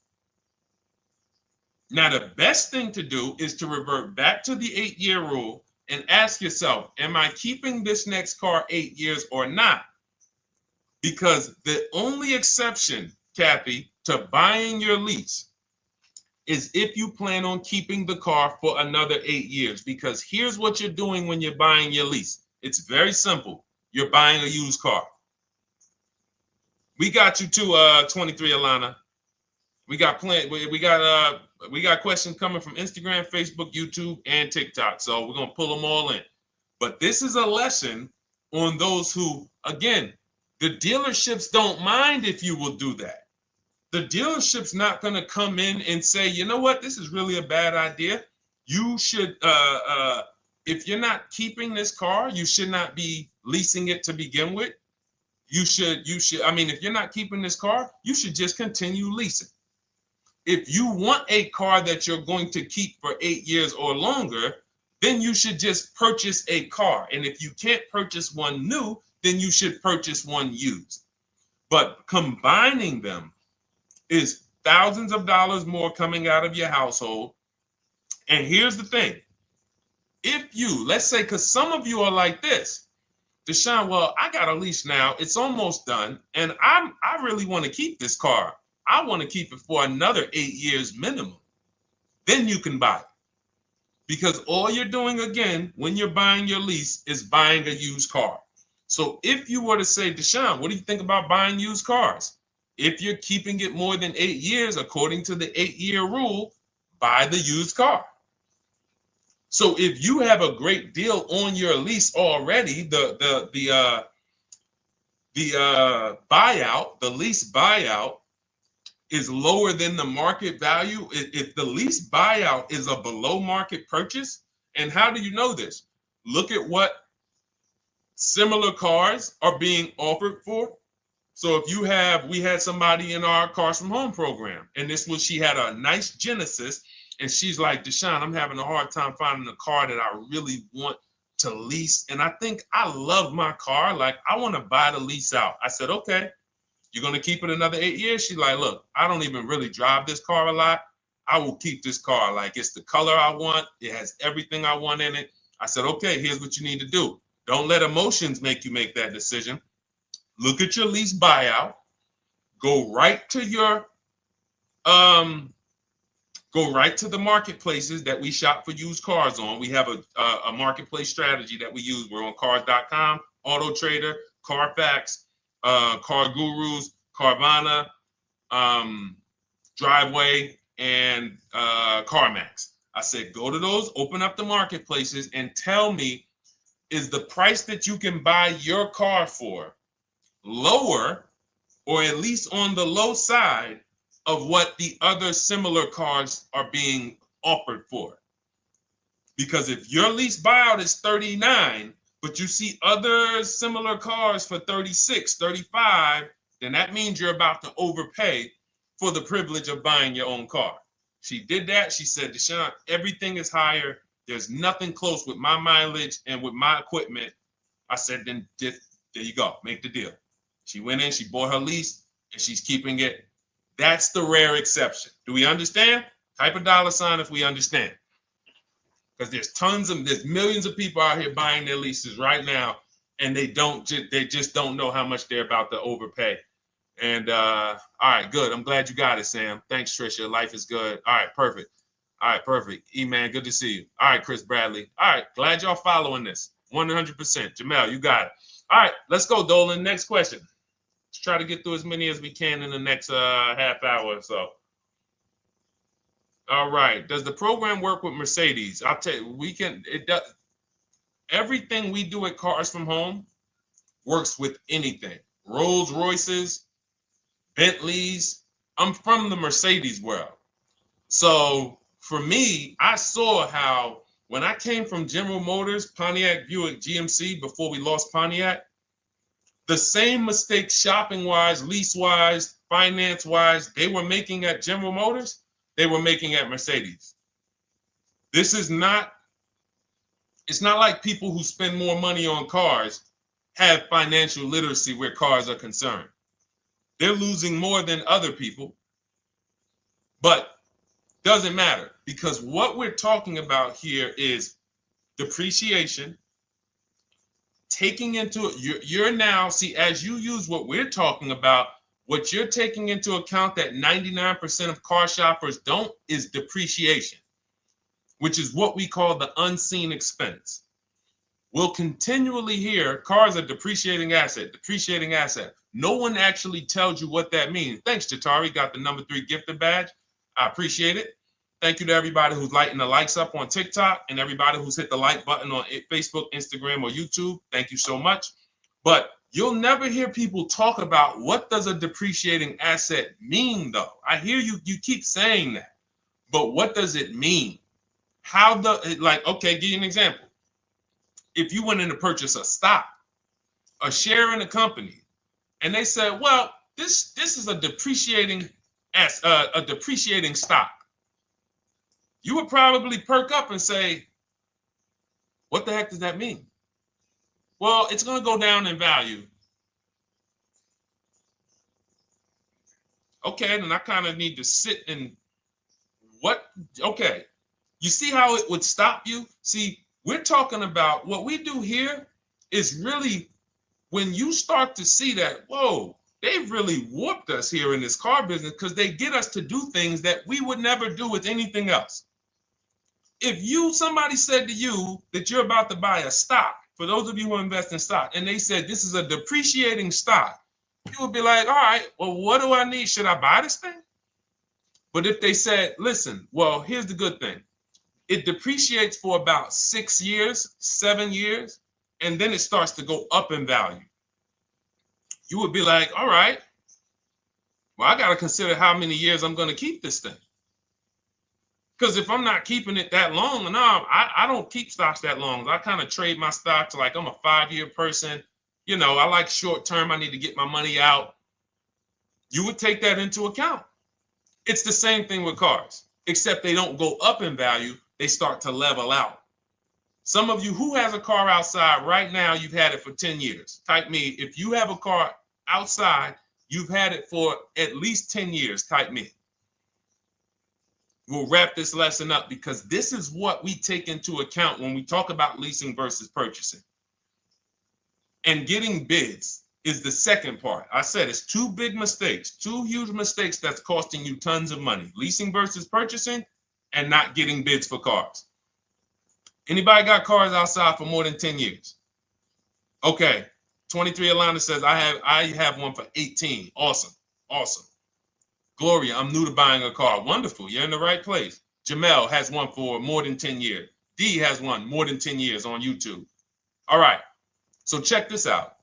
[SPEAKER 1] Now, the best thing to do is to revert back to the 8-year rule and ask yourself, am I keeping this next car 8 years or not? Because the only exception, Kathy, to buying your lease is if you plan on keeping the car for another 8 years. Because here's what you're doing when you're buying your lease. It's very simple. You're buying a used car. We got you to 23, Alana. We got questions coming from Instagram, Facebook, YouTube, and TikTok. So we're gonna pull them all in. But this is a lesson on those who, again, the dealerships don't mind if you will do that. The dealership's not gonna come in and say, you know what, this is really a bad idea. You should, if you're not keeping this car, you should not be leasing it to begin with. You should, I mean, if you're not keeping this car, you should just continue leasing. If you want a car that you're going to keep for 8 years or longer, then you should just purchase a car. And if you can't purchase one new, then you should purchase one used. But combining them is thousands of dollars more coming out of your household. And here's the thing. If you, let's say, because some of you are like this, Deshone, well, I got a lease now. It's almost done. And I really want to keep this car. I want to keep it for another 8 years minimum. Then you can buy it. Because all you're doing, again, when you're buying your lease is buying a used car. So if you were to say, Deshone, what do you think about buying used cars? If you're keeping it more than 8 years, according to the 8-year rule, buy the used car. So if you have a great deal on your lease already, the buyout, the lease buyout is lower than the market value. If the lease buyout is a below market purchase, and how do you know this? Look at what similar cars are being offered for. So if you have, we had somebody in our Cars from Home program, and she had a nice Genesis, and she's like, Deshone, I'm having a hard time finding a car that I really want to lease. And I think I love my car. Like, I want to buy the lease out. I said, okay, you're going to keep it another 8 years? She's like, look, I don't even really drive this car a lot. I will keep this car. Like, it's the color I want. It has everything I want in it. I said, okay, here's what you need to do. Don't let emotions make you make that decision. Look at your lease buyout. Go right to your go right to the marketplaces that we shop for used cars on. We have a marketplace strategy that we use. We're on cars.com, Auto Trader, Carfax, Car Gurus, Carvana, Driveway, and CarMax. I said, go to those, open up the marketplaces, and tell me, is the price that you can buy your car for lower, or at least on the low side of what the other similar cars are being offered for? Because if your lease buyout is 39, but you see other similar cars for 36, 35, then that means you're about to overpay for the privilege of buying your own car. She did that. She said, Deshone, everything is higher. There's nothing close with my mileage and with my equipment. I said, then there you go. Make the deal. She went in, she bought her lease, and she's keeping it. That's the rare exception. Do we understand? Type a $sign if we understand. Because there's millions of people out here buying their leases right now, and they just don't know how much they're about to overpay. And all right, good. I'm glad you got it, Sam. Thanks, Trisha. Life is good. All right, perfect. All right, perfect. E-Man, good to see you. All right, Chris Bradley. All right, glad y'all following this. 100%. Jamel, you got it. All right, let's go, Dolan. Next question. Let's try to get through as many as we can in the next half hour or so. All right. Does the program work with Mercedes? I'll tell you, it does. Everything we do at Cars from Home works with anything. Rolls Royces, Bentleys. I'm from the Mercedes world. So for me, I saw how when I came from General Motors, Pontiac, Buick, GMC, before we lost Pontiac, the same mistakes shopping-wise, lease-wise, finance-wise, they were making at General Motors, they were making at Mercedes. It's not like people who spend more money on cars have financial literacy where cars are concerned. They're losing more than other people, but doesn't matter, because what we're talking about here is depreciation, taking into you're now, see, as you use what we're talking about, what you're taking into account that 99% of car shoppers don't is depreciation, which is what we call the unseen expense. We'll continually hear cars are depreciating asset, depreciating asset. No one actually tells you what that means. Thanks, Jatari. Got the number 3 gifted badge. I appreciate it. Thank you to everybody who's lighting the likes up on TikTok and everybody who's hit the like button on Facebook, Instagram, or YouTube. Thank you so much. But you'll never hear people talk about what does a depreciating asset mean, though. I hear you keep saying that, but what does it mean? Okay, give you an example. If you went in to purchase a stock, a share in a company, and they said, well, this is a depreciating stock, you would probably perk up and say, what the heck does that mean? Well, it's going to go down in value. Okay, then I kind of need to sit and okay. You see how it would stop you? See, we're talking about what we do here is really when you start to see that, whoa, they've really warped us here in this car business because they get us to do things that we would never do with anything else. If somebody said to you that you're about to buy a stock, for those of you who invest in stock, and they said this is a depreciating stock, you would be like, all right, well, what do I need? Should I buy this thing? But if they said, listen, well, here's the good thing. It depreciates for about 6 years, 7 years, and then it starts to go up in value. You would be like, all right, well, I got to consider how many years I'm going to keep this thing. Because if I'm not keeping it that long, no, I don't keep stocks that long. I kind of trade my stocks like I'm a 5-year person. You know, I like short term. I need to get my money out. You would take that into account. It's the same thing with cars, except they don't go up in value. They start to level out. Some of you who has a car outside right now, you've had it for 10 years. Type me. If you have a car outside, you've had it for at least 10 years. Type me. We'll wrap this lesson up because this is what we take into account when we talk about leasing versus purchasing. And getting bids is the second part. I said it's 2 big mistakes, 2 huge mistakes that's costing you tons of money. Leasing versus purchasing and not getting bids for cars. Anybody got cars outside for more than 10 years? Okay, 23 Alana says, I have one for 18. Awesome. Awesome. Gloria, I'm new to buying a car. Wonderful. You're in the right place. Jamel has one for more than 10 years. D has one more than 10 years on YouTube. All right. So check this out.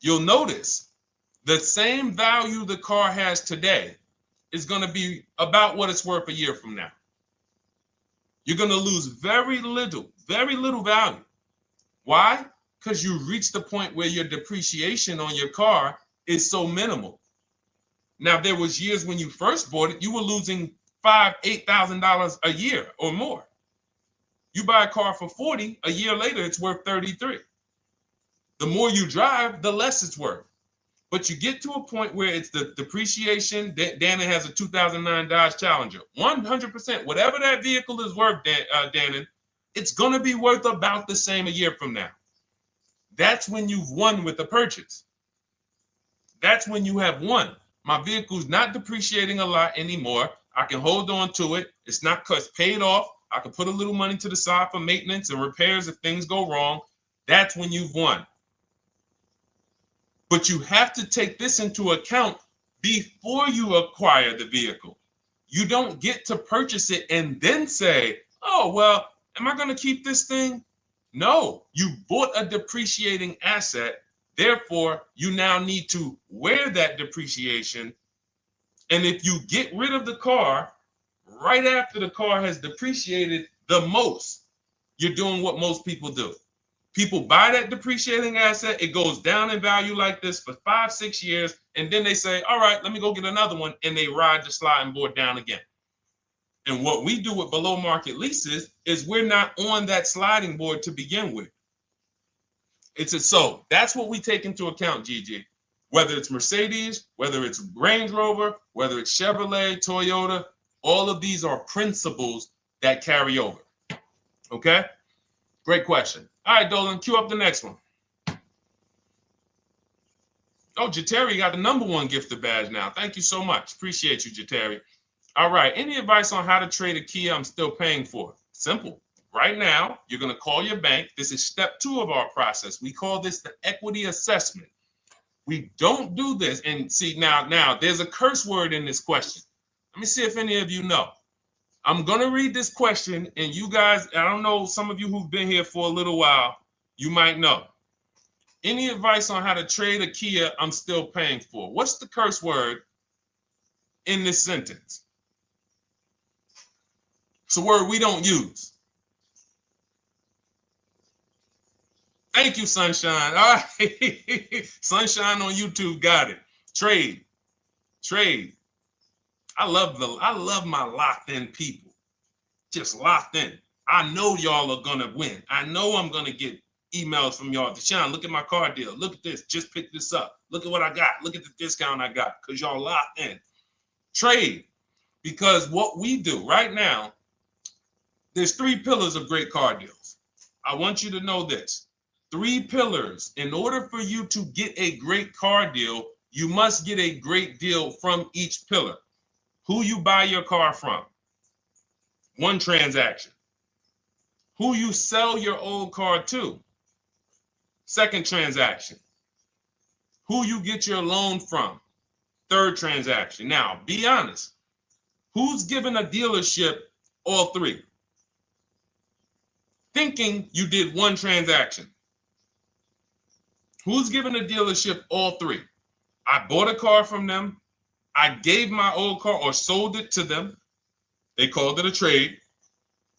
[SPEAKER 1] You'll notice the same value the car has today is going to be about what it's worth a year from now. You're going to lose very little value. Why? Because you reach the point where your depreciation on your car is so minimal. Now, there was years when you first bought it, you were losing $5,000, $8,000 a year or more. You buy a car for 40, a year later, it's worth 33. The more you drive, the less it's worth. But you get to a point where it's the depreciation. Dannon has a 2009 Dodge Challenger. 100%, whatever that vehicle is worth, Dannon, it's going to be worth about the same a year from now. That's when you've won with the purchase. That's when you have won. My vehicle's not depreciating a lot anymore. I can hold on to it. It's not because it's paid off. I can put a little money to the side for maintenance and repairs if things go wrong. That's when you've won. But you have to take this into account before you acquire the vehicle. You don't get to purchase it and then say, oh, well, am I going to keep this thing? No, you bought a depreciating asset. Therefore, you now need to wear that depreciation. And if you get rid of the car right after the car has depreciated the most, you're doing what most people do. People buy that depreciating asset. It goes down in value like this for 5-6 years. And then they say, all right, let me go get another one. And they ride the sliding board down again. And what we do with below market leases is we're not on that sliding board to begin with. So that's what we take into account, Gigi. Whether it's Mercedes, whether it's Range Rover, whether it's Chevrolet, Toyota, all of these are principles that carry over. Okay? Great question. All right, Dolan, cue up the next one. Oh, Jateri got the #1 gifted badge now. Thank you so much. Appreciate you, Jateri. All right. Any advice on how to trade a Kia I'm still paying for? Simple. Right now, you're going to call your bank. This is step 2 of our process. We call this the equity assessment. We don't do this. And see, now there's a curse word in this question. Let me see if any of you know. I'm going to read this question, and you guys, I don't know, some of you who've been here for a little while, you might know. Any advice on how to trade a Kia I'm still paying for? What's the curse word in this sentence? It's a word we don't use. Thank you, Sunshine. All right. Sunshine on YouTube got it. Trade. I love my locked in people. Just locked in. I know y'all are gonna win. I know I'm gonna get emails from y'all. Deshaun, look at my car deal. Look at this. Just pick this up. Look at what I got. Look at the discount I got. Because y'all locked in. Trade. Because what we do right now, there's 3 pillars of great car deals. I want you to know this. 3 pillars. In order for you to get a great car deal, you must get a great deal from each pillar. Who you buy your car from. 1 transaction. Who you sell your old car to. 2nd transaction. Who you get your loan from. 3rd transaction. Now, be honest. Who's giving a dealership all 3? Thinking you did 1 transaction. Who's giving a dealership all 3? I bought a car from them. I gave my old car or sold it to them. They called it a trade.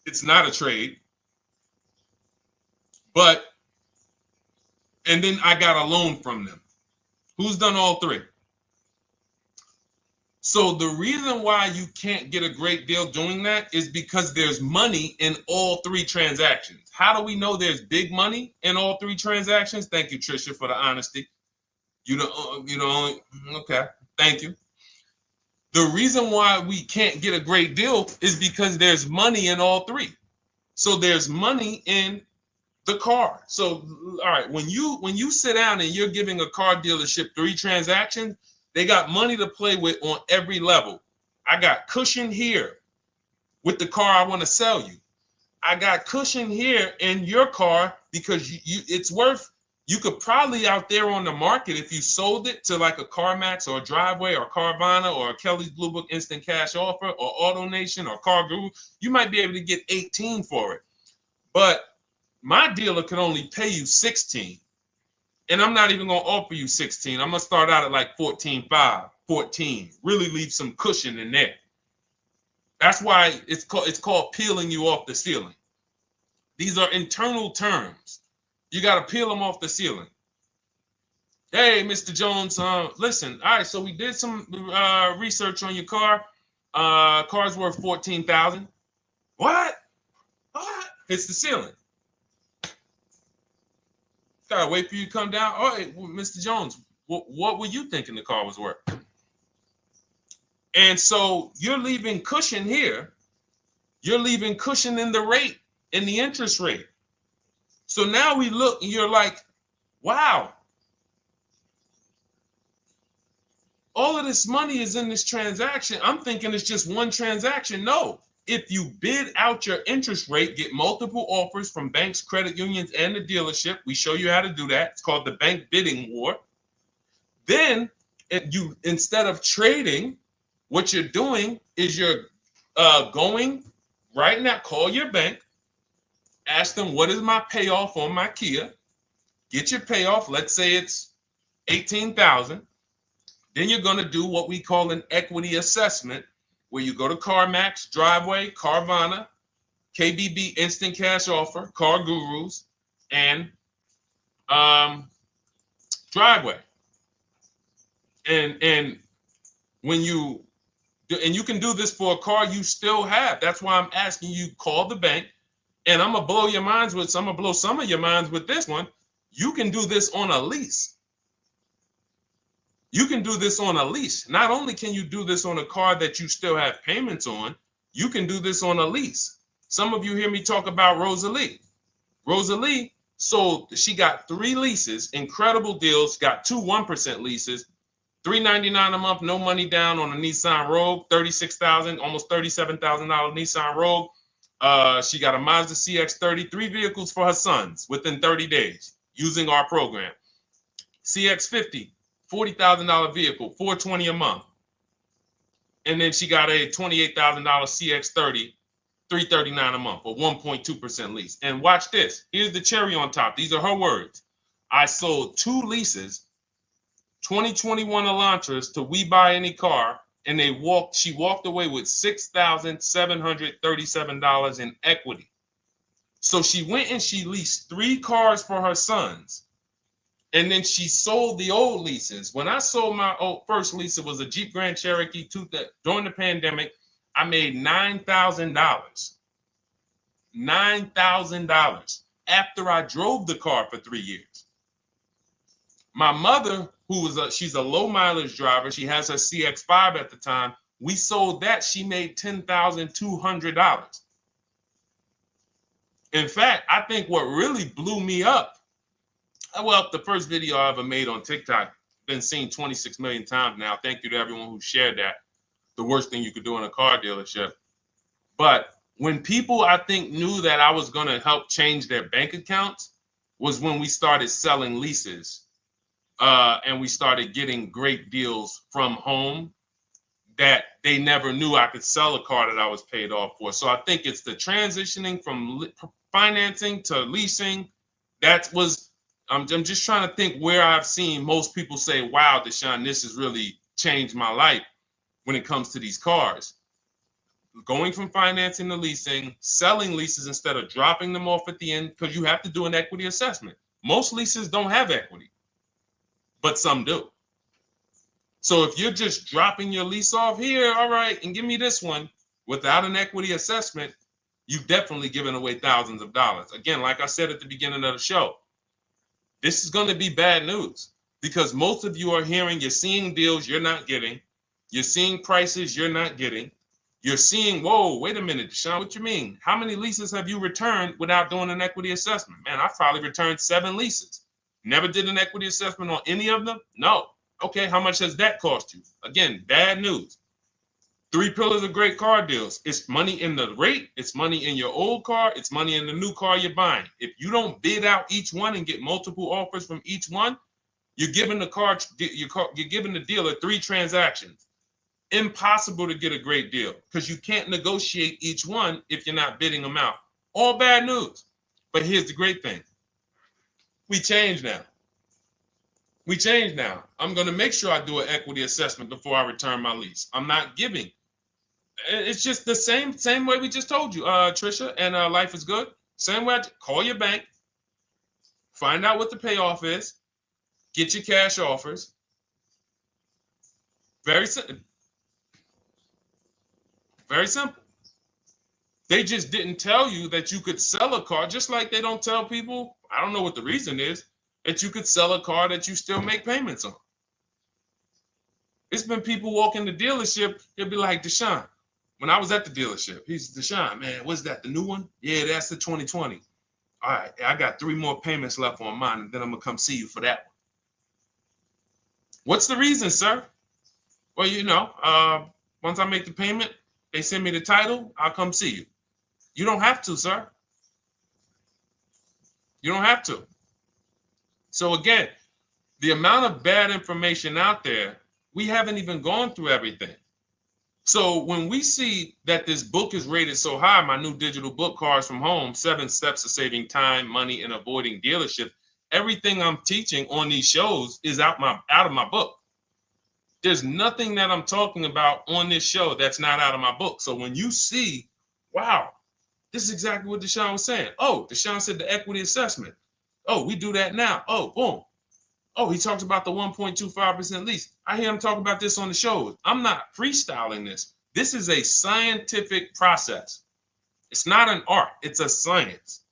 [SPEAKER 1] It's not a trade. And then I got a loan from them. Who's done all 3? So the reason why you can't get a great deal doing that is because there's money in all 3 transactions. How do we know there's big money in all 3 transactions? Thank you, Trisha, for the honesty. You know, okay, thank you. The reason why we can't get a great deal is because there's money in all 3. So there's money in the car. So, all right, when you sit down and you're giving a car dealership 3 transactions, they got money to play with on every level. I got cushion here with the car I want to sell you. I got cushion here in your car because it's worth You could probably out there on the market, if you sold it to like a CarMax or a Driveway or Carvana or a Kelly's Blue Book Instant Cash Offer or AutoNation or Car Guru, you might be able to get 18 for it. But my dealer could only pay you 16. And I'm not even going to offer you 16. I'm going to start out at like 14.5, 14. Really leave some cushion in there. That's why it's called peeling you off the ceiling. These are internal terms. You got to peel them off the ceiling. Hey, Mr. Jones, listen. All right, so we did some research on your car. Car's worth $14,000. What? Hits the ceiling. Gotta wait for you to come down. All right, well, Mr. Jones, what were you thinking the car was worth? And so you're leaving cushion here. You're leaving cushion in the rate, in the interest rate. So now we look and you're like, wow, all of this money is in this transaction. I'm thinking it's just one transaction. No, if you bid out your interest rate, get multiple offers from banks, credit unions, and the dealership. We show you how to do that. It's called the bank bidding war. Then you, instead of trading, what you're doing is you're going right now, call your bank, ask them, what is my payoff on my Kia? Get your payoff. Let's say it's $18,000. Then you're going to do what we call an equity assessment, where you go to CarMax, Driveway, Carvana, KBB Instant Cash Offer, Car Gurus, and Driveway. And when you do, and you can do this for a car you still have. That's why I'm asking you, call the bank. And I'm gonna blow your minds with, I'm gonna blow some of your minds with this one. You can do this on a lease. You can do this on a lease. Not only can you do this on a car that you still have payments on, you can do this on a lease. Some of you hear me talk about Rosalie. Rosalie sold, she got 3 leases, incredible deals, got 2 1% leases, $399 a month, no money down on a Nissan Rogue, $36,000, almost $37,000 Nissan Rogue. She got a Mazda CX-30, 3 vehicles for her sons within 30 days using our program. CX-50, $40,000 vehicle, $420 a month. And then she got a $28,000 CX-30, $339 a month, or 1.2% lease. And watch this. Here's the cherry on top. These are her words. I sold 2 leases, 2021 Elantras, to We Buy Any Car, and she walked away with $6,737 in equity. So she went and she leased 3 cars for her sons. And then she sold the old leases. When I sold my first lease, it was a Jeep Grand Cherokee during the pandemic. I made $9,000. $9,000 after I drove the car for 3 years. My mother, she's a low mileage driver. She has her CX-5 at the time. We sold that. She made $10,200. In fact, I think what really blew me up, well, the first video I ever made on TikTok, been seen 26 million times now. Thank you to everyone who shared that. The worst thing you could do in a car dealership. But when people, I think, knew that I was going to help change their bank accounts was when we started selling leases. And we started getting great deals from home that they never knew I could sell a car that I was paid off for. So I think it's the transitioning from financing to leasing. I'm just trying to think where I've seen most people say, wow, Deshone, this has really changed my life when it comes to these cars. Going from financing to leasing, selling leases instead of dropping them off at the end, because you have to do an equity assessment. Most leases don't have equity, but some do. So if you're just dropping your lease off here, all right, and give me this one without an equity assessment, you've definitely given away thousands of dollars. Again, like I said at the beginning of the show, this is going to be bad news because most of you are you're seeing deals you're not getting. You're seeing prices you're not getting. You're seeing, whoa, wait a minute, Deshone, what you mean? How many leases have you returned without doing an equity assessment? Man, I've probably returned 7 leases. Never did an equity assessment on any of them? No. Okay, how much has that cost you? Again, bad news. Three pillars of great car deals. It's money in the rate, it's money in your old car, it's money in the new car you're buying. If you don't bid out each one and get multiple offers from each one, you're giving you're giving the dealer 3 transactions. Impossible to get a great deal because you can't negotiate each one if you're not bidding them out. All bad news. But here's the great thing. We change now. We change now. I'm going to make sure I do an equity assessment before I return my lease. I'm not giving. It's just the same way we just told you, Trisha, and Life is Good. Same way. Call your bank, find out what the payoff is, get your cash offers. Very simple. Very simple. They just didn't tell you that you could sell a car, just like they don't tell people, I don't know what the reason is, that you could sell a car that you still make payments on. It's been people walk in the dealership, they'll be like, Deshone, when I was at the dealership, he's Deshone, man, what's that, the new one? Yeah, that's the 2020. All right, I got 3 more payments left on mine, and then I'm going to come see you for that one. What's the reason, sir? Well, you know, once I make the payment, they send me the title, I'll come see you. You don't have to, sir. You don't have to. So again, the amount of bad information out there, we haven't even gone through everything. So when we see that this book is rated so high, my new digital book, Cars from Home, 7 Steps to Saving Time, Money, and Avoiding Dealership, everything I'm teaching on these shows is out of my book. There's nothing that I'm talking about on this show that's not out of my book. So when you see, wow, this is exactly what Deshone was saying. Oh, Deshone said the equity assessment. Oh, we do that now. Oh, boom. Oh, he talks about the 1.25% lease. I hear him talk about this on the shows. I'm not freestyling this. This is a scientific process. It's not an art. It's a science.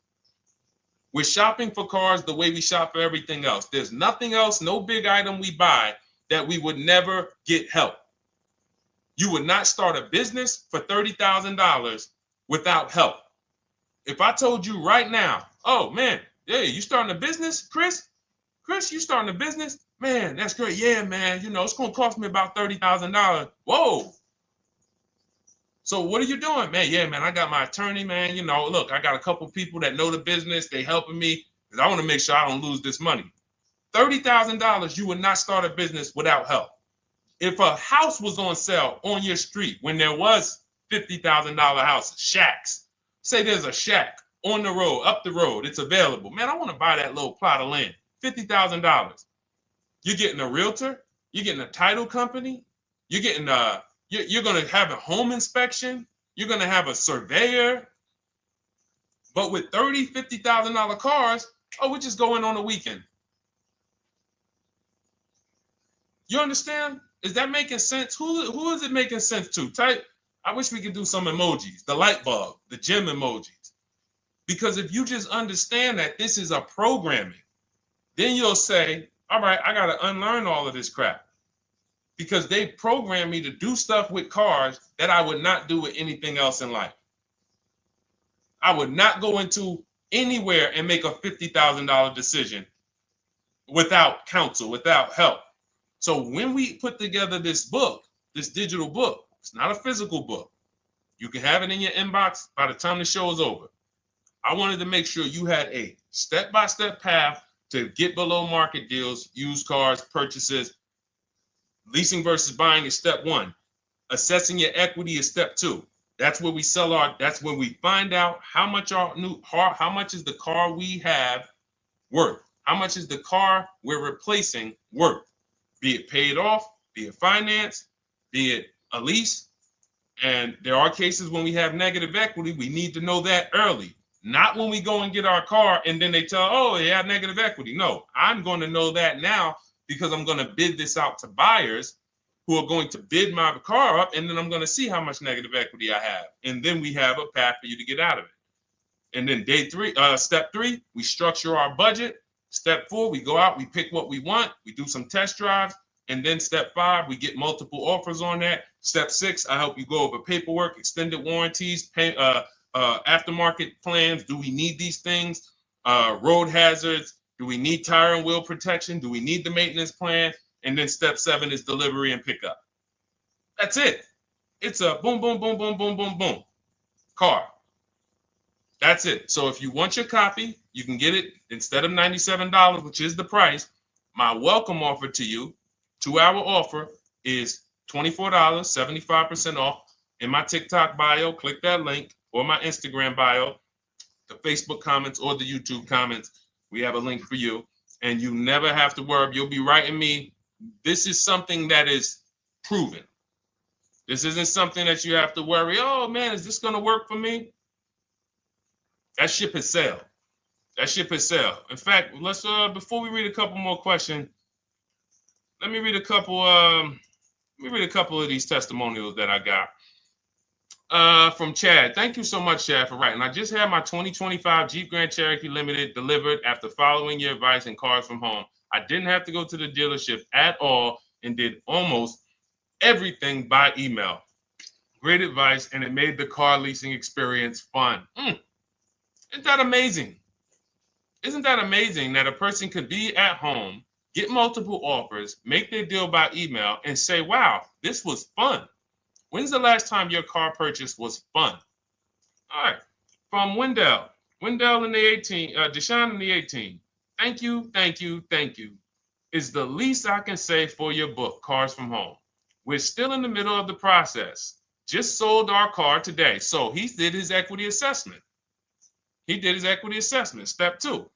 [SPEAKER 1] We're shopping for cars the way we shop for everything else. There's nothing else, no big item we buy that we would never get help. You would not start a business for $30,000 without help. If I told you right now, oh man, yeah, you starting a business, Chris? Chris, you starting a business? Man, that's great. Yeah, man, you know, it's going to cost me about $30,000. Whoa. So what are you doing? Man, yeah, man, I got my attorney, man. You know, look, I got a couple people that know the business. They helping me because I want to make sure I don't lose this money. $30,000, you would not start a business without help. If a house was on sale on your street when there was $50,000 houses, shacks, say there's a shack on the road, up the road, it's available. Man, I want to buy that little plot of land, $50,000. You're getting a realtor, you're getting a title company, you're getting you're going to have a home inspection, you're going to have a surveyor. But with $50,000 cars, oh, we just go in on a weekend. You understand? Is that making sense? Who is it making sense to? Type. I wish we could do some emojis, the light bulb, the gym emojis. Because if you just understand that this is a programming, then you'll say, all right, I got to unlearn all of this crap. Because they programmed me to do stuff with cars that I would not do with anything else in life. I would not go into anywhere and make a $50,000 decision without counsel, without help. So when we put together this book, this digital book, it's not a physical book. You can have it in your inbox by the time the show is over. I wanted to make sure you had a step-by-step path to get below market deals, used cars, purchases. Leasing versus buying is step 1. Assessing your equity is step 2. That's where we that's where we find out how much how much is the car we have worth? How much is the car we're replacing worth? Be it paid off, be it financed, be it a lease. And there are cases when we have negative equity, we need to know that early. Not when we go and get our car and then they tell, oh, you have negative equity. No, I'm going to know that now because I'm going to bid this out to buyers who are going to bid my car up, and then I'm going to see how much negative equity I have. And then we have a path for you to get out of it. And then step 3, we structure our budget. Step 4, we go out, we pick what we want, we do some test drives. And then step 5, we get multiple offers on that. Step 6, I help you go over paperwork, extended warranties, aftermarket plans. Do we need these things? Road hazards. Do we need tire and wheel protection? Do we need the maintenance plan? And then step 7 is delivery and pickup. That's it. It's a boom, boom, boom, boom, boom, boom, boom car. That's it. So if you want your copy, you can get it instead of $97, which is the price. My welcome offer to you, 2-hour offer, is $24, 75% off. In my TikTok bio, click that link, or my Instagram bio, the Facebook comments or the YouTube comments. We have a link for you, and you never have to worry. You'll be writing me. This is something that is proven. This isn't something that you have to worry. Oh man, is this going to work for me? That ship has sailed. That ship has sailed. In fact, let's before we read a couple more questions, let me read a couple. Of these testimonials that I got. From Chad. Thank you so much, Chad, for writing. I just had my 2025 Jeep Grand Cherokee Limited delivered after following your advice and Cars from Home. I didn't have to go to the dealership at all and did almost everything by email. Great advice, and it made the car leasing experience fun. Isn't that amazing? Isn't that amazing that a person could be at home, get multiple offers, make their deal by email, and say, wow, this was fun. When's the last time your car purchase was fun? All right. From Wendell. Wendell in the 18, Deshone in the 18. Thank you, thank you, thank you. Is the least I can say for your book, Cars from Home. We're still in the middle of the process. Just sold our car today. So he did his equity assessment. Step 2.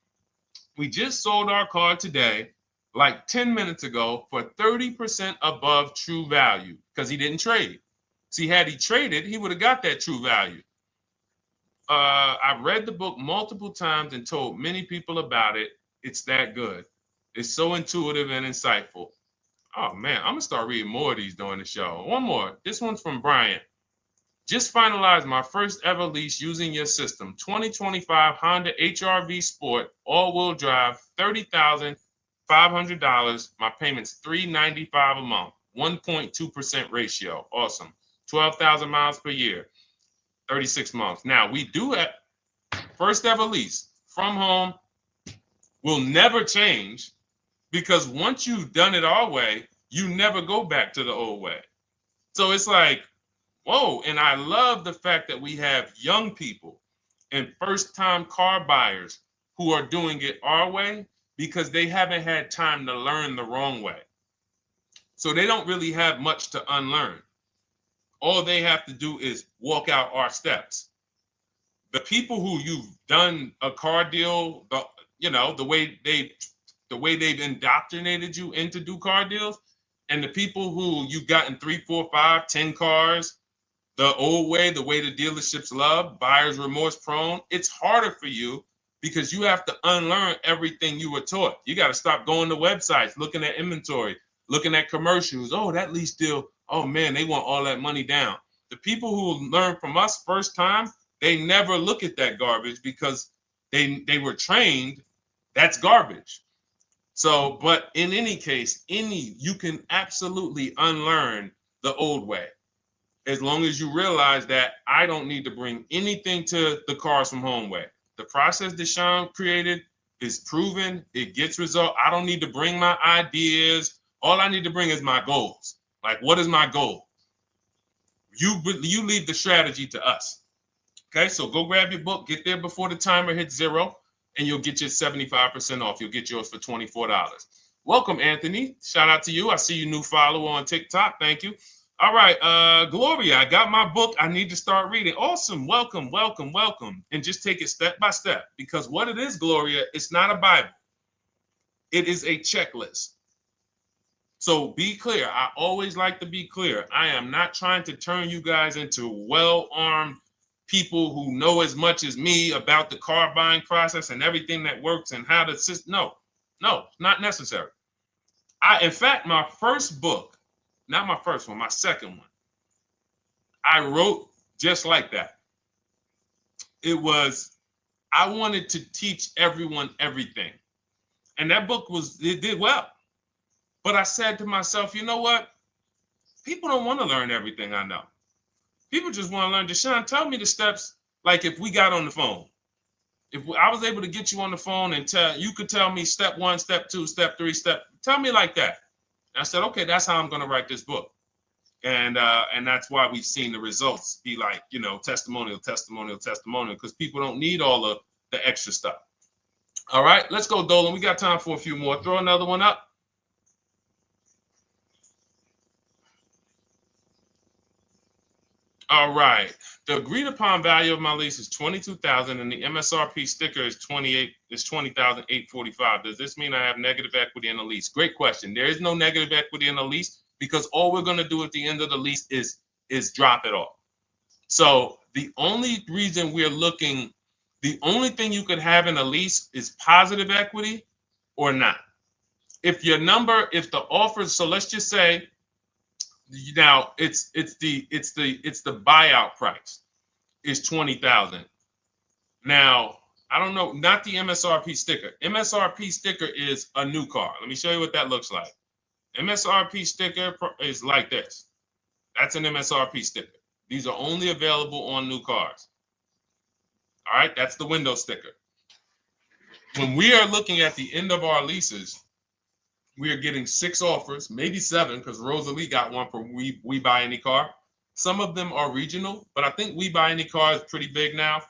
[SPEAKER 1] We just sold our car today, like 10 minutes ago, for 30% above true value because he didn't trade. See, had he traded, he would have got that true value. I've read the book multiple times and told many people about it. It's that good. It's so intuitive and insightful. Oh, man, I'm going to start reading more of these during the show. One more. This one's from Brian. Just finalized my first ever lease using your system. 2025 Honda HR-V Sport, all-wheel drive, $30,500. My payment's $395 a month, 1.2% ratio. Awesome. 12,000 miles per year, 36 months. Now, we do have first ever lease from home. Will never change because once you've done it our way, you never go back to the old way. So it's like, whoa. And I love the fact that we have young people and first-time car buyers who are doing it our way because they haven't had time to learn the wrong way. So they don't really have much to unlearn. All they have to do is walk out our steps. The people who you've done a car deal, the way they've indoctrinated you into do car deals, and the people who you've gotten 3, 4, 5, 10 cars, the old way, the way the dealerships love, buyer's remorse prone, it's harder for you because you have to unlearn everything you were taught. You got to stop going to websites, looking at inventory, looking at commercials. Oh, that lease deal. Oh man, they want all that money down. The people who learn from us first time, they never look at that garbage because they were trained that's garbage. So, but in any case, you can absolutely unlearn the old way. As long as you realize that I don't need to bring anything to the Cars from Home way. The process Deshone created is proven. It gets result. I don't need to bring my ideas. All I need to bring is my goals. Like, what is my goal? You leave the strategy to us. Okay, so go grab your book, get there before the timer hits 0, and you'll get your 75% off. You'll get yours for $24. Welcome, Anthony. Shout out to you. I see you new follower on TikTok. Thank you. All right, Gloria, I got my book. I need to start reading. Awesome. Welcome, welcome, welcome. And just take it step by step because what it is, Gloria, it's not a Bible. It is a checklist. So be clear. I always like to be clear. I am not trying to turn you guys into well-armed people who know as much as me about the car buying process and everything that works and how to system. No, not necessary. In fact, my first book, not my first one, my second one, I wrote just like that. I wanted to teach everyone everything. And that book it did well. But I said to myself, you know what? People don't want to learn everything I know. People just want to learn. Deshone, tell me the steps. Like if we got on the phone, if I was able to get you on the phone and you could tell me step 1, step 2, step 3, tell me like that. And I said, okay, that's how I'm going to write this book. And that's why we've seen the results be like, testimonial, because people don't need all of the extra stuff. All right, let's go, Dolan. We got time for a few more. Throw another one up. All right. The agreed upon value of my lease is $22,000, and the MSRP sticker is $20,845. Does this mean I have negative equity in the lease? Great question. There is no negative equity in the lease because all we're going to do at the end of the lease is drop it off. So the only reason we're looking, the only thing you could have in a lease is positive equity or not. If the offer, so let's just say now it's the buyout price is 20,000. Now, I don't know, not the MSRP sticker. MSRP sticker is a new car. Let me show you what that looks like. MSRP sticker is like this. That's an MSRP sticker. These are only available on new cars. All right, that's the window sticker. When we are looking at the end of our leases, we are getting 6 offers, maybe 7, because Rosalie got one for We Buy Any Car. Some of them are regional, but I think We Buy Any Car is pretty big now.